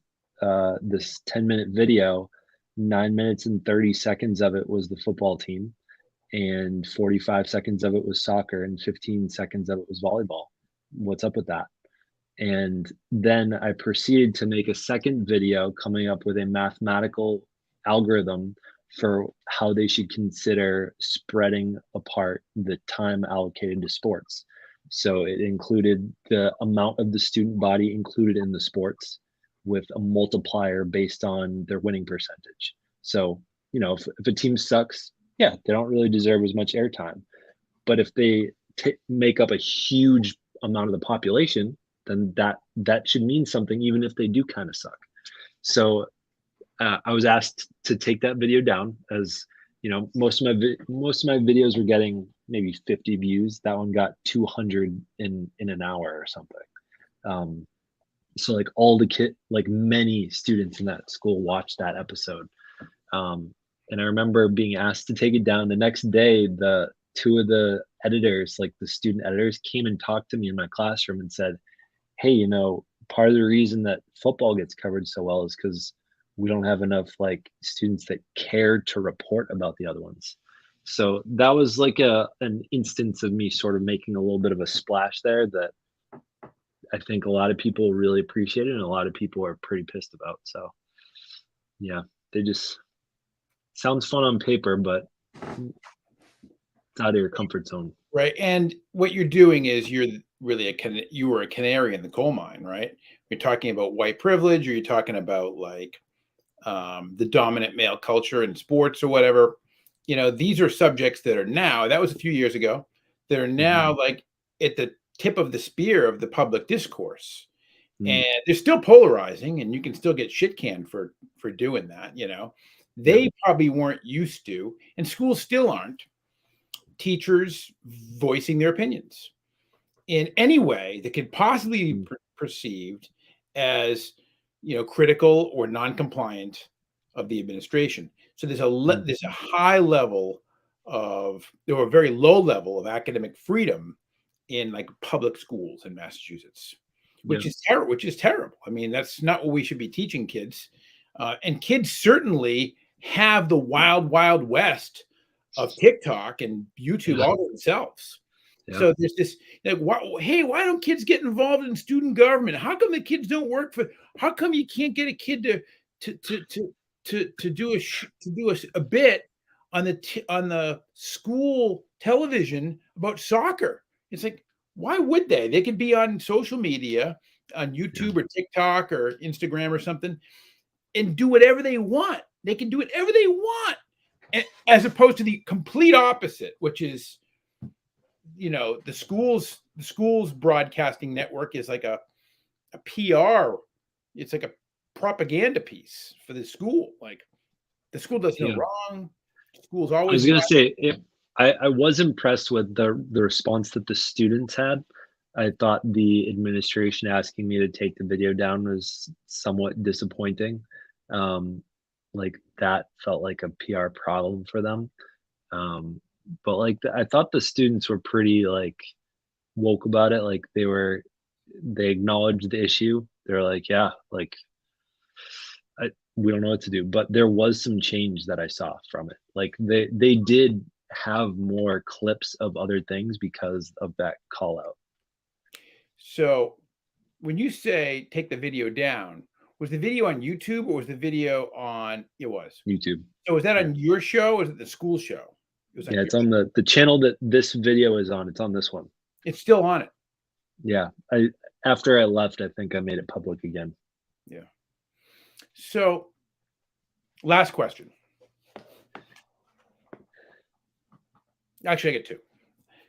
this 10-minute video. 9 minutes and 30 seconds of it was the football team, and 45 seconds of it was soccer, and 15 seconds of it was volleyball. What's up with that? And then I proceeded to make a second video coming up with a mathematical algorithm for how they should consider spreading apart the time allocated to sports. So it included the amount of the student body included in the sports with a multiplier based on their winning percentage. So, if a team sucks, yeah, they don't really deserve as much airtime. But if they make up a huge amount of the population, then that should mean something, even if they do kind of suck. So I was asked to take that video down, as most of my videos were getting maybe 50 views. That one got 200 in an hour or something. Um, so like many students in that school watched that episode. And I remember being asked to take it down. The next day, the two of the editors, like the student editors, came and talked to me in my classroom and said, hey, part of the reason that football gets covered so well is because we don't have enough like students that care to report about the other ones. So that was like an instance of me sort of making a little bit of a splash there that I think a lot of people really appreciated and a lot of people are pretty pissed about. So yeah, they just sounds fun on paper, but it's out of your comfort zone. Right. And what you're doing is you're really you were a canary in the coal mine, right? You're talking about white privilege, or you're talking about like the dominant male culture in sports or whatever. These are subjects that are now, that was a few years ago, that are now Mhm. like at the tip of the spear of the public discourse. Mm. And they're still polarizing, and you can still get shit canned for doing that. Yep. They probably weren't used to, and schools still aren't, teachers voicing their opinions in any way that could possibly be Mm. perceived as critical or non-compliant of the administration. So Mm. there's a high level of, or a very low level of academic freedom in like public schools in Massachusetts, which Yep. is terrible. Which is terrible. I mean, that's not what we should be teaching kids. And kids certainly have the wild west of TikTok and YouTube Yeah. all to themselves. Yep. So there's this like, hey, why don't kids get involved in student government? How come the kids don't work for? How come you can't get a kid to do a bit on the school television about soccer? It's like, why would they? They could be on social media, on Yeah. YouTube or TikTok or Instagram or something, and do whatever they want. They can do whatever they want, as opposed to the complete opposite, which is, the school's broadcasting network is like a PR. It's like a propaganda piece for the school. Like, the school does no Yeah. wrong. The school's I always was gonna right. say I was impressed with the response that the students had. I thought the administration asking me to take the video down was somewhat disappointing. Um, like that felt like a PR problem for them. Um, but like I thought the students were pretty like woke about it. Like they acknowledged the issue. They're like, yeah, like we don't know what to do. But there was some change that I saw from it. Like they did have more clips of other things because of that call out. So when you say take the video down, was the video on YouTube or was the video on? It was. YouTube. So was that Yeah. on your show? Or was it the school show? It was on Yeah, your. it's on the channel that this video is on. It's on this one. It's still on it. Yeah. I After I left, I think I made it public again. Yeah. So, last question. Actually, I get two.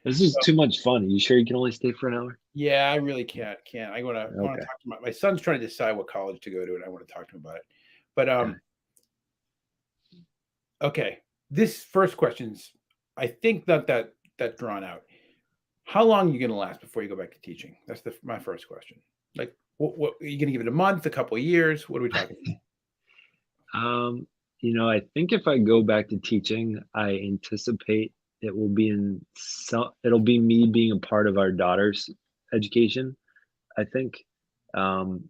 This is too much fun. Are you sure you can only stay for an hour? Yeah, I really can't. I want to Okay. talk to my son's trying to decide what college to go to, and I want to talk to him about it. But Okay. okay, this first question's, I think that drawn out. How long are you going to last before you go back to teaching? That's my first question. Like, what are you going to give it a month, a couple of years? What are we talking about? Um, I think if I go back to teaching, I anticipate it'll be me being a part of our daughter's education. I think. Um,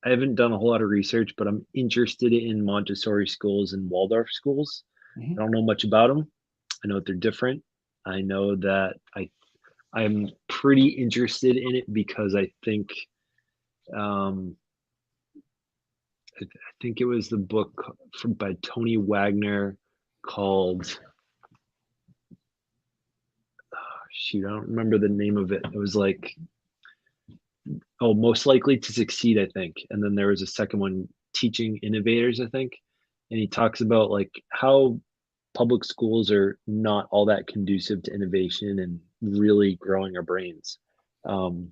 I haven't done a whole lot of research, but I'm interested in Montessori schools and Waldorf schools. I Mhm. don't know much about them. I know that they're different. I know that I'm pretty interested in it because um, I think it was the book by Tony Wagner called, shoot, I don't remember the name of it. It was like, oh, Most Likely to Succeed, I think. And then there was a second one, Teaching Innovators, I think. And he talks about like how public schools are not all that conducive to innovation and really growing our brains. Um,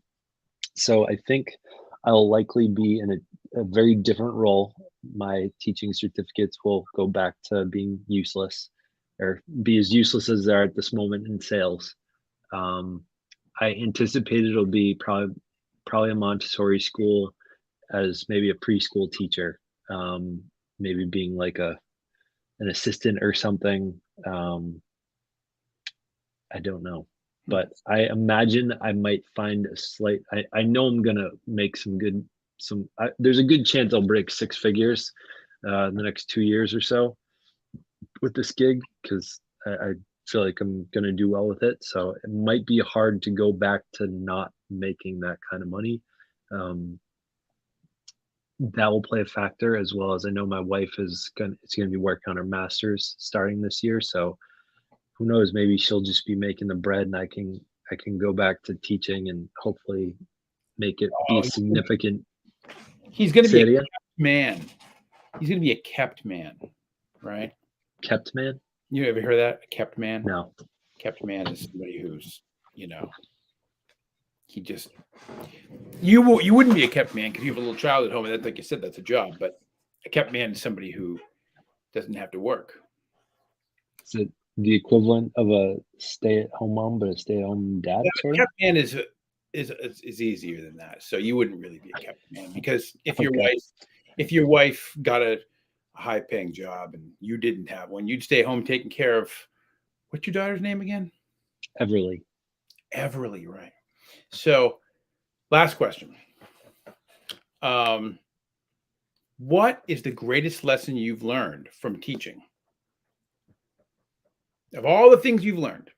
so I think I'll likely be in a very different role. My teaching certificates will go back to being useless or be as useless as they are at this moment in sales. Um, I anticipate it'll be probably a Montessori school as maybe a preschool teacher, um, maybe being like an assistant or something. I don't know, Hmm. but I imagine I might find a slight. I know I'm gonna make some good some. There's a good chance I'll break six figures in the next 2 years or so with this gig because I feel like I'm gonna do well with it. So it might be hard to go back to not making that kind of money. Um, that will play a factor as well as I know my wife is gonna be working on her master's starting this year. So who knows? Maybe she'll just be making the bread, and I can go back to teaching and hopefully make it be a Oh, significant. he's going to be Say a it again. kept man. He's going to be a kept man, right? Kept man? You ever heard that? A kept man? No. Kept man is somebody who's, you know, he just you wouldn't be a kept man because you have a little child at home, and that, like you said, that's a job. But a kept man is somebody who doesn't have to work. Is it the equivalent of a stay-at-home mom, but a stay-at-home dad, sort of? Kept man is easier than that. So you wouldn't really be a kept man because Okay. if your wife got a high paying job and you didn't have one, you'd stay home taking care of what's your daughter's name again? Everly. Everly, right? So last question. Um, what is the greatest lesson you've learned from teaching? Of all the things you've learned,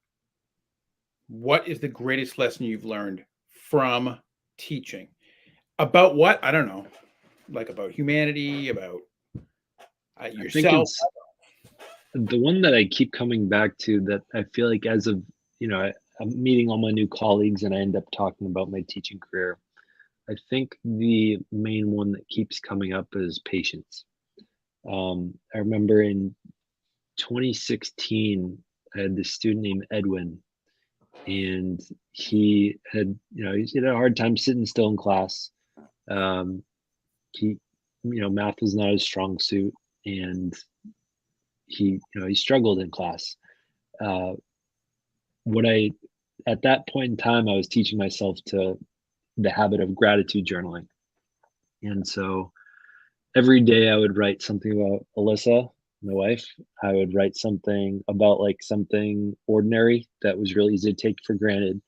what is the greatest lesson you've learned from teaching? About what? I don't know. Like about humanity, about I think yourself. it's the one that I keep coming back to that I feel like as of, I'm meeting all my new colleagues and I end up talking about my teaching career. I think the main one that keeps coming up is patience. I remember in 2016, I had this student named Edwin, and he had a hard time sitting still in class. Um, he, math was not his strong suit, and he struggled in class. Uh, what I, at that point in time, I was teaching myself to the habit of gratitude journaling, and so every day I would write something about Alyssa, my wife. I would write something about like something ordinary that was really easy to take for granted.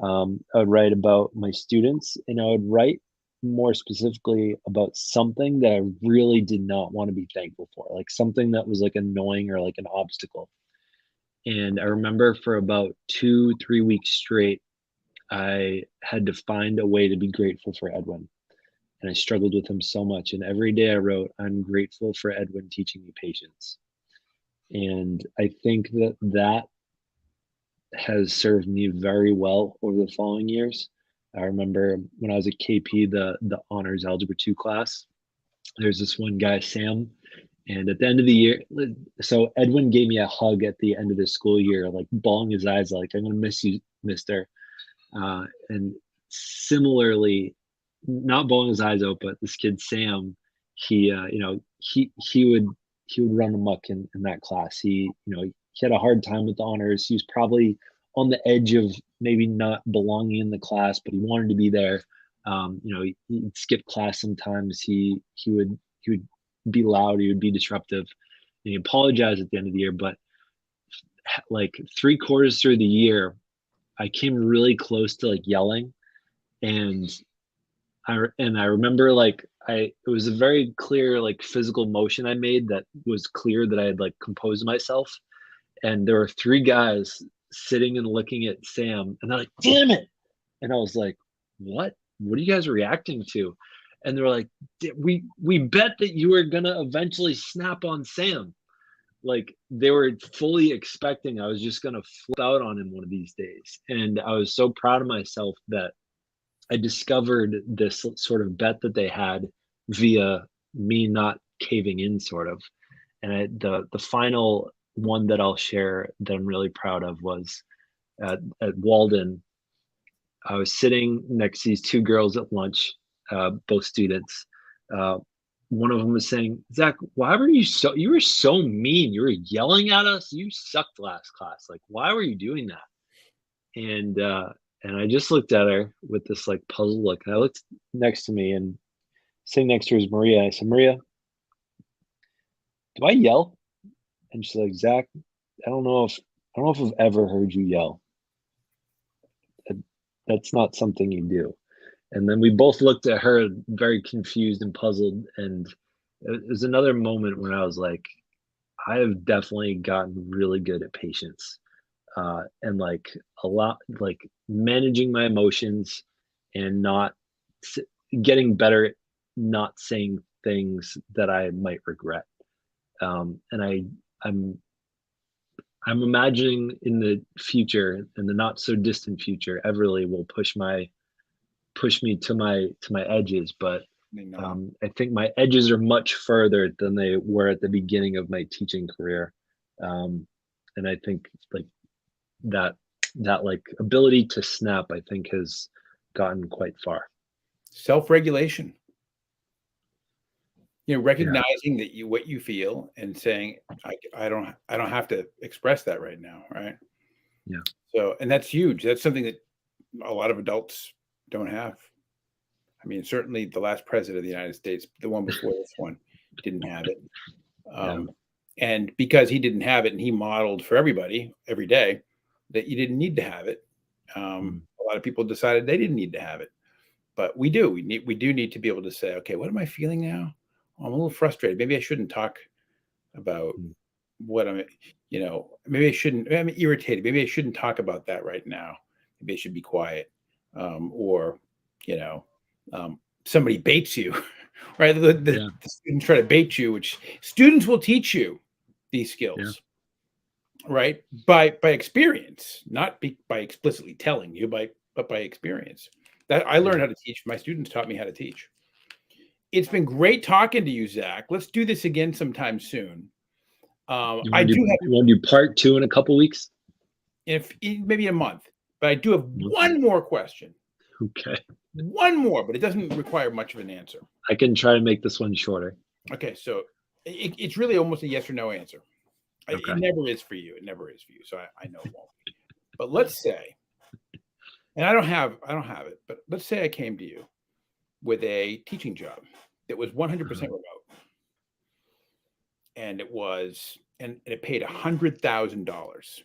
I would write about my students, and I would write more specifically about something that I really did not want to be thankful for, like something that was like annoying or like an obstacle. And I remember for about 2, 3 weeks straight, I had to find a way to be grateful for Edwin, and I struggled with him so much. And every day I wrote, I'm grateful for Edwin teaching me patience. And I think that has served me very well over the following years. I remember when I was at KP, the honors algebra 2 class, there's this one guy, Sam, And at the end of the year, so Edwin gave me a hug at the end of the school year, like bawling his eyes, like, "I'm gonna miss you, mister." And similarly, not bawling his eyes out, but this kid Sam, he would run amok in that class. He had a hard time with the honors. He was probably on the edge of maybe not belonging in the class, but he wanted to be there. He'd skip class sometimes. He would be loud. He would be disruptive. And he apologized at the end of the year, but like 3 quarters through the year, I came really close to like yelling, and I remember like it was a very clear like physical motion I made that was clear that I had like composed myself, and there were 3 guys sitting and looking at Sam, and they're like, "Damn it!" And I was like, "What? What are you guys reacting to?" And they were like, "We bet that you were gonna eventually snap on Sam." Like they were fully expecting I was just gonna flip out on him one of these days. And I was so proud of myself that I discovered this sort of bet that they had via me not caving in, sort of. And the final one that I'll share that I'm really proud of was at Walden. I was sitting next to these 2 girls at lunch, both students. Uh, One of them was saying, "Zach, why were you were so mean? You were yelling at us. You sucked last class. Like, why were you doing that?" And and I just looked at her with this like puzzled look. And I looked next to me, and sitting next to her is Maria. I said, "Maria, do I yell?" And she's like, "Zach, I don't know if I've ever heard you yell. That- That's not something you do." And then we both looked at her very confused and puzzled. And it was another moment when I was like, I have definitely gotten really good at patience, and like a lot, like managing my emotions and not s- getting better at not saying things that I might regret. And I'm I'm imagining in the future, in the not so distant future, Everly will push me to my edges, but I know. I think my edges are much further than they were at the beginning of my teaching career. Um, and I think like that that like ability to snap, I think, has gotten quite far. Self-regulation. Yeah, Recognizing that what you feel and saying, I don't have to express that right now, right? yeah, So, and that's huge. That's something that a lot of adults don't have. I mean, certainly the last president of the United States, the one before this one, didn't have it. yeah, Um, and because he didn't have it, and he modeled for everybody every day that you didn't need to have it. mm, A lot of people decided they didn't need to have it, but we do. We do need to be able to say, okay, what am I feeling now? Oh, I'm a little frustrated. Maybe I shouldn't talk about mm, what I'm, maybe I shouldn't. I'm irritated. Maybe I shouldn't talk about that right now. Maybe I should be quiet. Or, you know, somebody baits you, right? yeah, The students try to bait you, which students will teach you these yeah, skills, right? By experience, not by explicitly telling you, but by experience. That I yeah. learned how to teach. My students taught me how to teach. It's been great talking to you, Zach. Let's do this again sometime soon. You I want to do do have, you want to do part two in a couple weeks? if maybe a month, but I do have Okay, one more question. okay. One more, but it doesn't require much of an answer. I can try to make this one shorter. Okay, so it's really almost a yes or no answer. It Okay. never is for you. It never is for you. So I know it won't be. But let's say, and I don't have it, but let's say I came to you with a teaching job that was Uh-huh. 100% remote, and and it paid $100,000,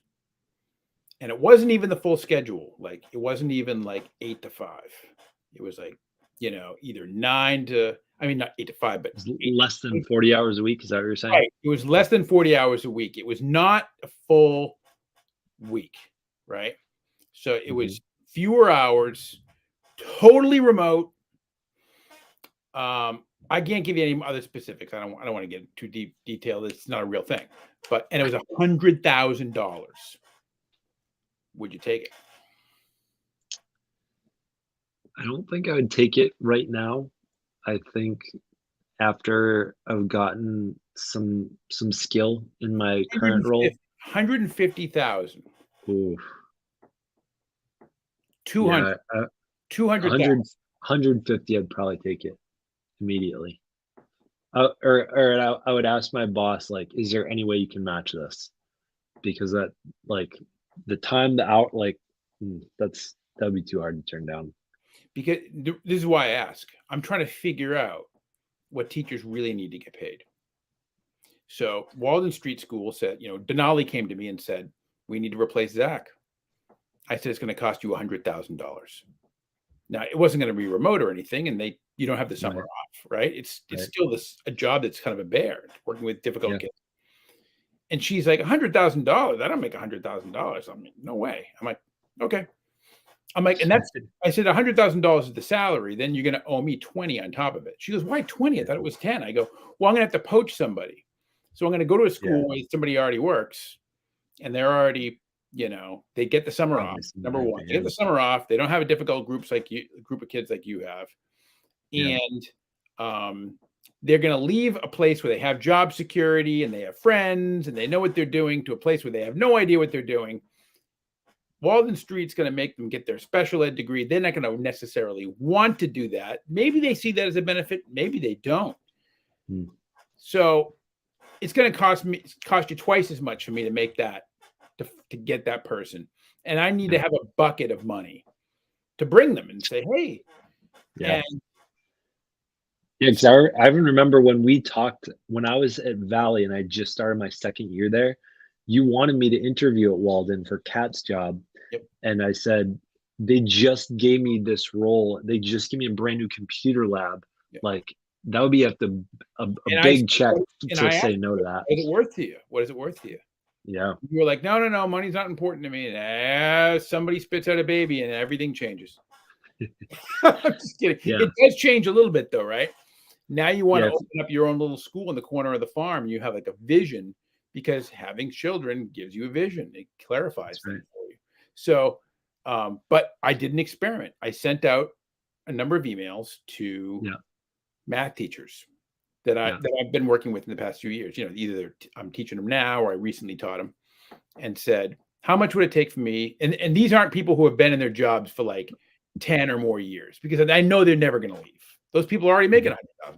and it wasn't even the full schedule. Like it wasn't even like 8 to 5. It was like either nine to, I mean, not 8 to 5, but It's eight. less than 40 hours a week. Is that what you're saying? Right. It was less than 40 hours a week. It was not a full week, right? So it Hmm. was fewer hours, totally remote. I can't give you any other specifics. I don't want to get too deep detail. It's not a real thing. And it was $100,000. Would you take it? I don't think I would take it right now. I think after I've gotten some skill in my current role. 150,000, Ooh, 200, yeah, 200,000. 150, I'd probably take it immediately. I would ask my boss, like, "Is there any way you can match this?" Because that, like, the time, the out, like, that'd be too hard to turn down. Because this is why I ask. I'm trying to figure out what teachers really need to get paid. So Walden Street School said, Denali came to me and said, we need to replace Zach. I said, it's going to cost you $100,000. Now it wasn't going to be remote or anything. And you don't have the summer Right, off, right? It's right. still a job that's kind of a bear working with difficult Yeah, kids. And she's like, $100,000. I don't make $100,000. I'm like, no way. I'm like, okay. I'm like, and I said, $100,000 is the salary. Then you're going to owe me 20 on top of it. She goes, why 20? I thought it was 10. I go, well, I'm going to have to poach somebody. So I'm going to go to a yeah, school where somebody already works and they're already, they get the summer off. obviously, Number yeah, one, they get the summer off. They don't have a difficult group of kids like you have. yeah, And they're going to leave a place where they have job security and they have friends and they know what they're doing to a place where they have no idea what they're doing. Walden Street's going to make them get their special ed degree. They're not going to necessarily want to do that. Maybe they see that as a benefit. Maybe they don't. Hmm. So it's going to cost you twice as much for me to make that, to get that person. And I need to Yeah, have a bucket of money to bring them and say, hey, yeah. and Yeah, 'cause I even remember when we talked when I was at Valley and I just started my 2nd year there, you wanted me to interview at Walden for Kat's job, yep, and I said, "They just gave me this role. They just gave me a brand new computer lab." yep. Like, that would be a And I big check and to I say asked, no to that. what is it worth to you? What is it worth to you? Yeah, You were like, no, no, no, money's not important to me. And somebody spits out a baby and everything changes. I'm just kidding. yeah, It does change a little bit though, right? Now you want yeah, to open up your own little school in the corner of the farm. You have like a vision because having children gives you a vision. It clarifies that's right. things for you. So, but I did an experiment. I sent out a number of emails to Yeah, math teachers that yeah, I've been working with in the past few years. Either I'm teaching them now or I recently taught them, and said, how much would it take for me? And these aren't people who have been in their jobs for like 10 or more years because I know they're never going to leave. Those people are already making mhm, $100,000.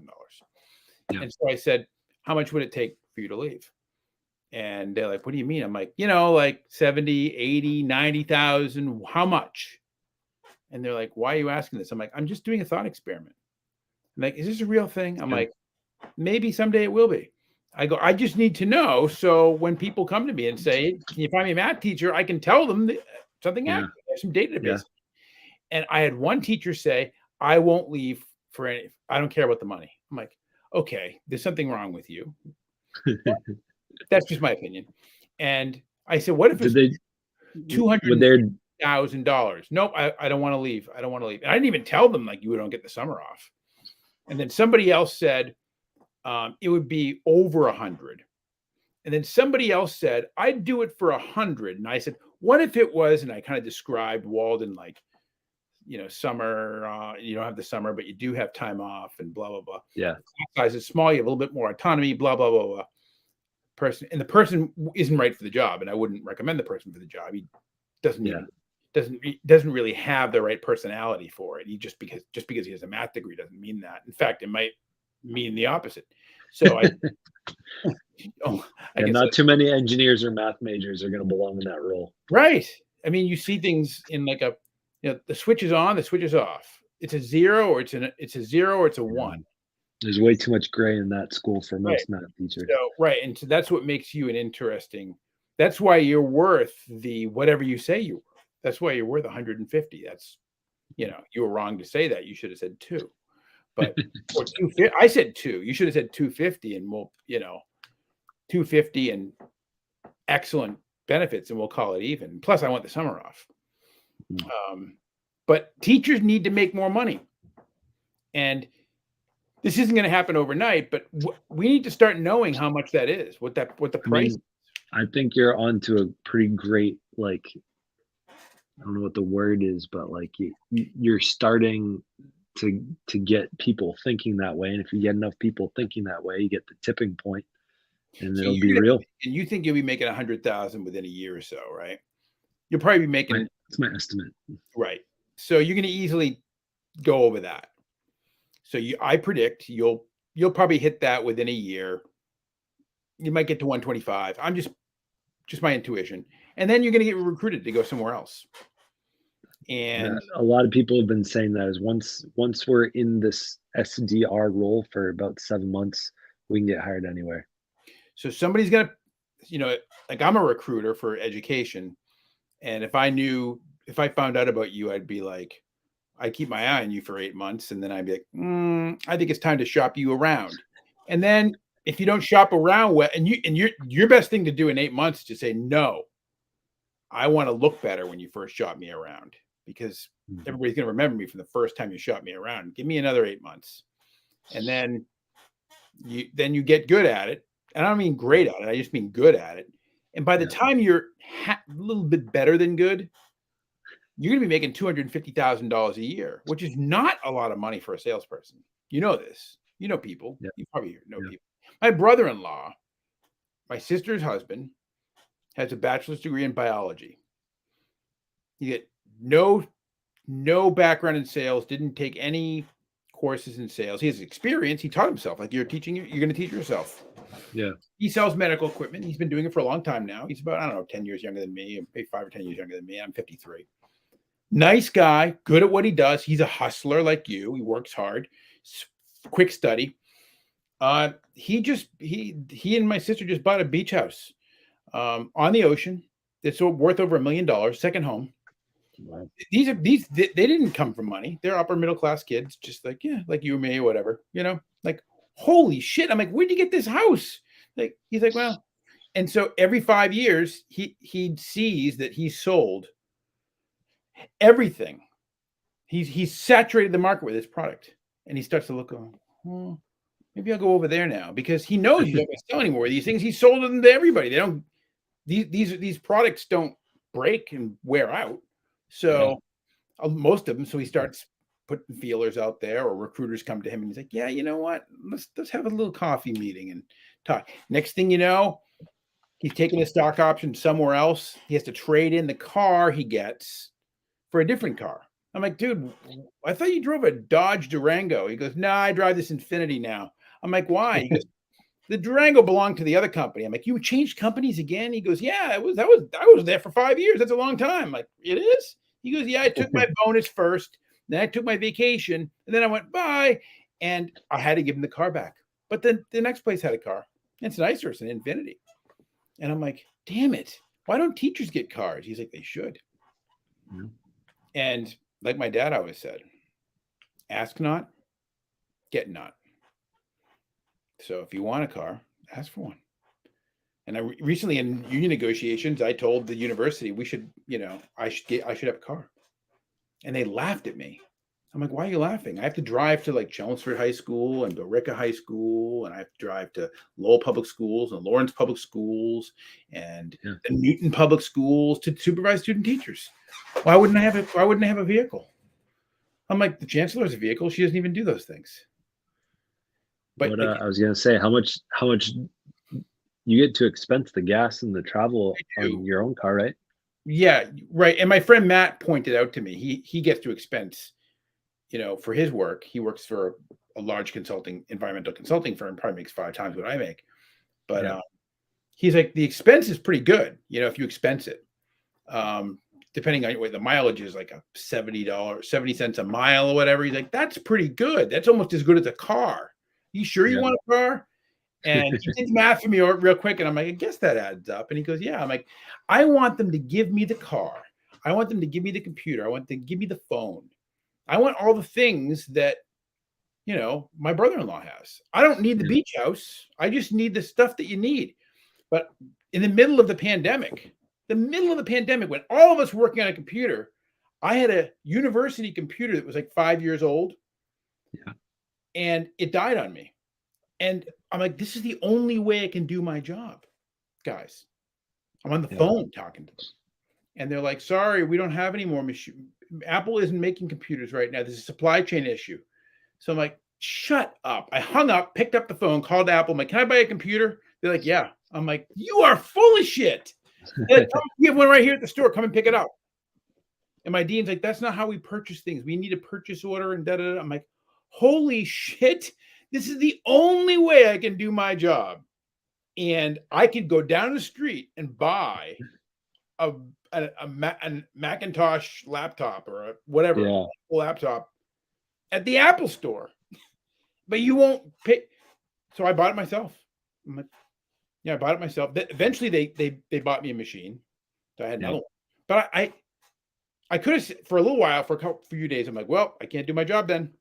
yeah, And so I said, how much would it take for you to leave? And they're like, what do you mean? I'm like, like 70, 80, 90,000. How much? And they're like, why are you asking this? I'm like, I'm just doing a thought experiment. I'm like, is this a real thing? I'm good. like, maybe someday it will be. I go, I just need to know. So when people come to me and say, can you find me a math teacher? I can tell them something Yeah, accurate. There's some database. yeah. And I had one teacher say, I won't leave for any, I don't care about the money. I'm like, okay, there's something wrong with you. But that's just my opinion. And I said, what if Did it's they would there $250,000? Nope, I don't want to leave. I don't want to leave. And I didn't even tell them like you don't get the summer off. And then somebody else said it would be over 100. And then somebody else said, I'd do it for 100. And I said, what if it was? And I kind of described Walden like, summer, you don't have the summer, but you do have time off and blah, blah, blah. yeah, The class size is small. You have a little bit more autonomy, blah, blah, blah, blah. And the person isn't right for the job. And I wouldn't recommend the person for the job. He doesn't yeah. even, doesn't really have the right personality for it. He just because he has a math degree doesn't mean that. In fact, it might mean the opposite. So I Yeah, guess not too many engineers or math majors are gonna belong in that role. right. I mean, you see things in like the switch is on, the switch is off. It's a zero or it's a zero or it's a Yeah. one. There's way too much gray in that school for Right. most math teachers. So right. And so that's what makes you an interesting. That's why you're worth the whatever you say you were. That's why you're worth 150. That's you were wrong to say that. You should have said two. But or 250. I said two. You should have said 250 and we'll, 250 and excellent benefits and we'll call it even. Plus, I want the summer off. Mm. But teachers need to make more money. And this isn't going to happen overnight, but we need to start knowing how much that is, what the I price is. mean, I think you're onto a pretty great, like, I don't know what the word is, but like you're starting to get people thinking that way. And if you get enough people thinking that way, you get the tipping point, and So it'll be you're gonna real. and you think you'll be making 100,000 within a year or so, right? You'll probably be making That's my estimate. right. So you're gonna easily go over that. So I predict you'll probably hit that within a year. You might get to 125. I'm just my intuition. And then you're gonna get recruited to go somewhere else. Yeah, And a lot of people have been saying that is once we're in this SDR role for about 7 months, we can get hired anywhere. so somebody's gonna, you know, like I'm a recruiter for education. And if I found out about you, I'd be like, I'd keep my eye on you for 8 months, and then I'd be like, I think it's time to shop you around. And then if you don't shop around well, and your best thing to do in 8 months is to say no. I want to look better when you first shop me around because Mhm. everybody's going to remember me from the first time you shop me around. Give me another 8 months, and then you get good at it. And I don't mean Yeah, great at it. I just mean good at it. And by the yeah, time you're a little bit better than good, you're going to be making $250,000 a year, which is not a lot of money for a salesperson. You know this. You know people. yeah, You probably know yeah. people. My brother-in-law, my sister's husband, has a bachelor's degree in biology. He get no background in sales, didn't take any courses in sales. He has experience. He taught himself. Like you're teaching, you're going to teach yourself. Yeah. He sells medical equipment. He's been doing it for a long time now. He's about, I don't know, 10 years younger than me, maybe 5 or 10 years younger than me. I'm 53. Nice guy, good at what he does. He's a hustler like you. He works hard, quick study. He and my sister just bought a beach house on the ocean. It's worth over $1 million, second home. Wow. They didn't come from money. They're upper middle class kids, just like like you or me or whatever, like holy shit. I'm like, where'd you get this house? Like he's like, well, and so every 5 years he sees that he's sold everything. He's saturated the market with his product, and he starts to look, well, maybe I'll go over there now because he knows he's not going to sell anymore. These things he's sold them to everybody. They don't these products don't break and wear out. Yeah, So most of them. So he starts putting feelers out there, or recruiters come to him and he's like, yeah, you know what? Let's have a little coffee meeting and talk. Next thing you know, he's taking a stock option somewhere else. He has to trade in the car he gets for a different car. I'm like, dude, I thought you drove a Dodge Durango. He goes, no, I drive this Infinity now. I'm like, why? He goes, the Durango belonged to the other company. I'm like, you changed companies again? He goes, yeah, I was there for 5 years. That's a long time. I'm like, it is? He goes, yeah, I took my bonus first, then I took my vacation, and then I went, bye. And I had to give him the car back. But then the next place had a car. It's nicer, it's an Infinity. And I'm like, damn it. Why don't teachers get cars? He's like, they should. yeah, And like my dad always said, ask not, get not. So if you want a car, ask for one. And I recently in union negotiations, I told the university we should, I should have a car. And they laughed at me. I'm like, why are you laughing? I have to drive to like Chelmsford High School and Billerica High School, and I have to drive to Lowell Public Schools and Lawrence Public Schools and yeah, the Newton Public Schools to supervise student teachers. Why wouldn't I have a vehicle? I'm like, the chancellor has a vehicle. She doesn't even do those things. But what, like I was gonna say, how much you get to expense the gas and the travel you, on your own car, right? yeah, right. And my friend Matt pointed out to me, he gets to expense, for his work. He works for a large environmental consulting firm, probably makes 5 times what I make. But Yeah, he's like, the expense is pretty good, if you expense it. Depending on what the mileage is, like a $70, 70 cents a mile or whatever. He's like, that's pretty good. That's almost as good as a car. You sure you yeah, want a car? And he did math for me real quick. And I'm like, I guess that adds up. And he goes, yeah. I'm like, I want them to give me the car. I want them to give me the computer. I want them to give me the phone. I want all the things that, my brother-in-law has. I don't need the yeah, beach house. I just need the stuff that you need. But in the middle of the pandemic, when all of us were working on a computer, I had a university computer that was like 5 years old yeah, and it died on me. And I'm like, this is the only way I can do my job, guys. I'm on the yeah, phone talking to them. And they're like, sorry, we don't have any more Apple isn't making computers right now. There's a supply chain issue. So I'm like, shut up. I hung up, picked up the phone, called Apple. I'm like, can I buy a computer? They're like, yeah. I'm like, you are full of shit. They're like, we have one right here at the store. Come and pick it up. And my dean's like, that's not how we purchase things. We need a purchase order and da-da-da. I'm like, holy shit. This is the only way I can do my job. And I could go down the street and buy a Macintosh laptop or a whatever laptop at the Apple store, but you won't pay. So I bought it myself. I'm like, yeah, I bought it myself. Eventually, they bought me a machine, so I had another one. But I could have for a little while, for a few days. I'm like, well, I can't do my job then.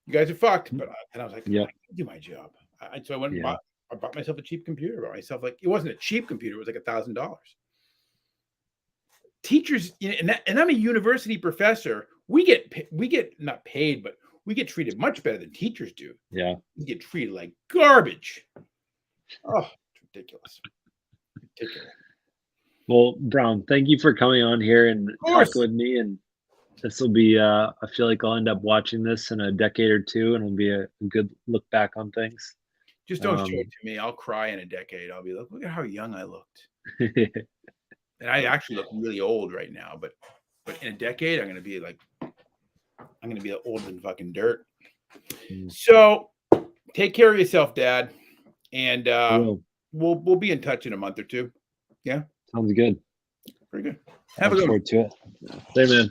You guys are fucked. But and I was like, I can do my job. So I went and bought myself a cheap computer. Bought myself like it wasn't a cheap computer. It was like $1,000. Teachers, and I'm a university professor. We get not paid, but we get treated much better than teachers do. Yeah, we get treated like garbage. Oh, it's ridiculous. Ridiculous. Well, Brown, thank you for coming on here and talking with me. And this will be, I feel like I'll end up watching this in a decade or two, and it'll be a good look back on things. Just don't show it to me. I'll cry in a decade. I'll be like, look at how young I looked. And I actually look really old right now, but in a decade, I'm going to be older than fucking dirt. So take care of yourself, Dad. And we'll be in touch in a month or two. Yeah. Sounds good. Pretty good. Have a good one. To it. Same, man.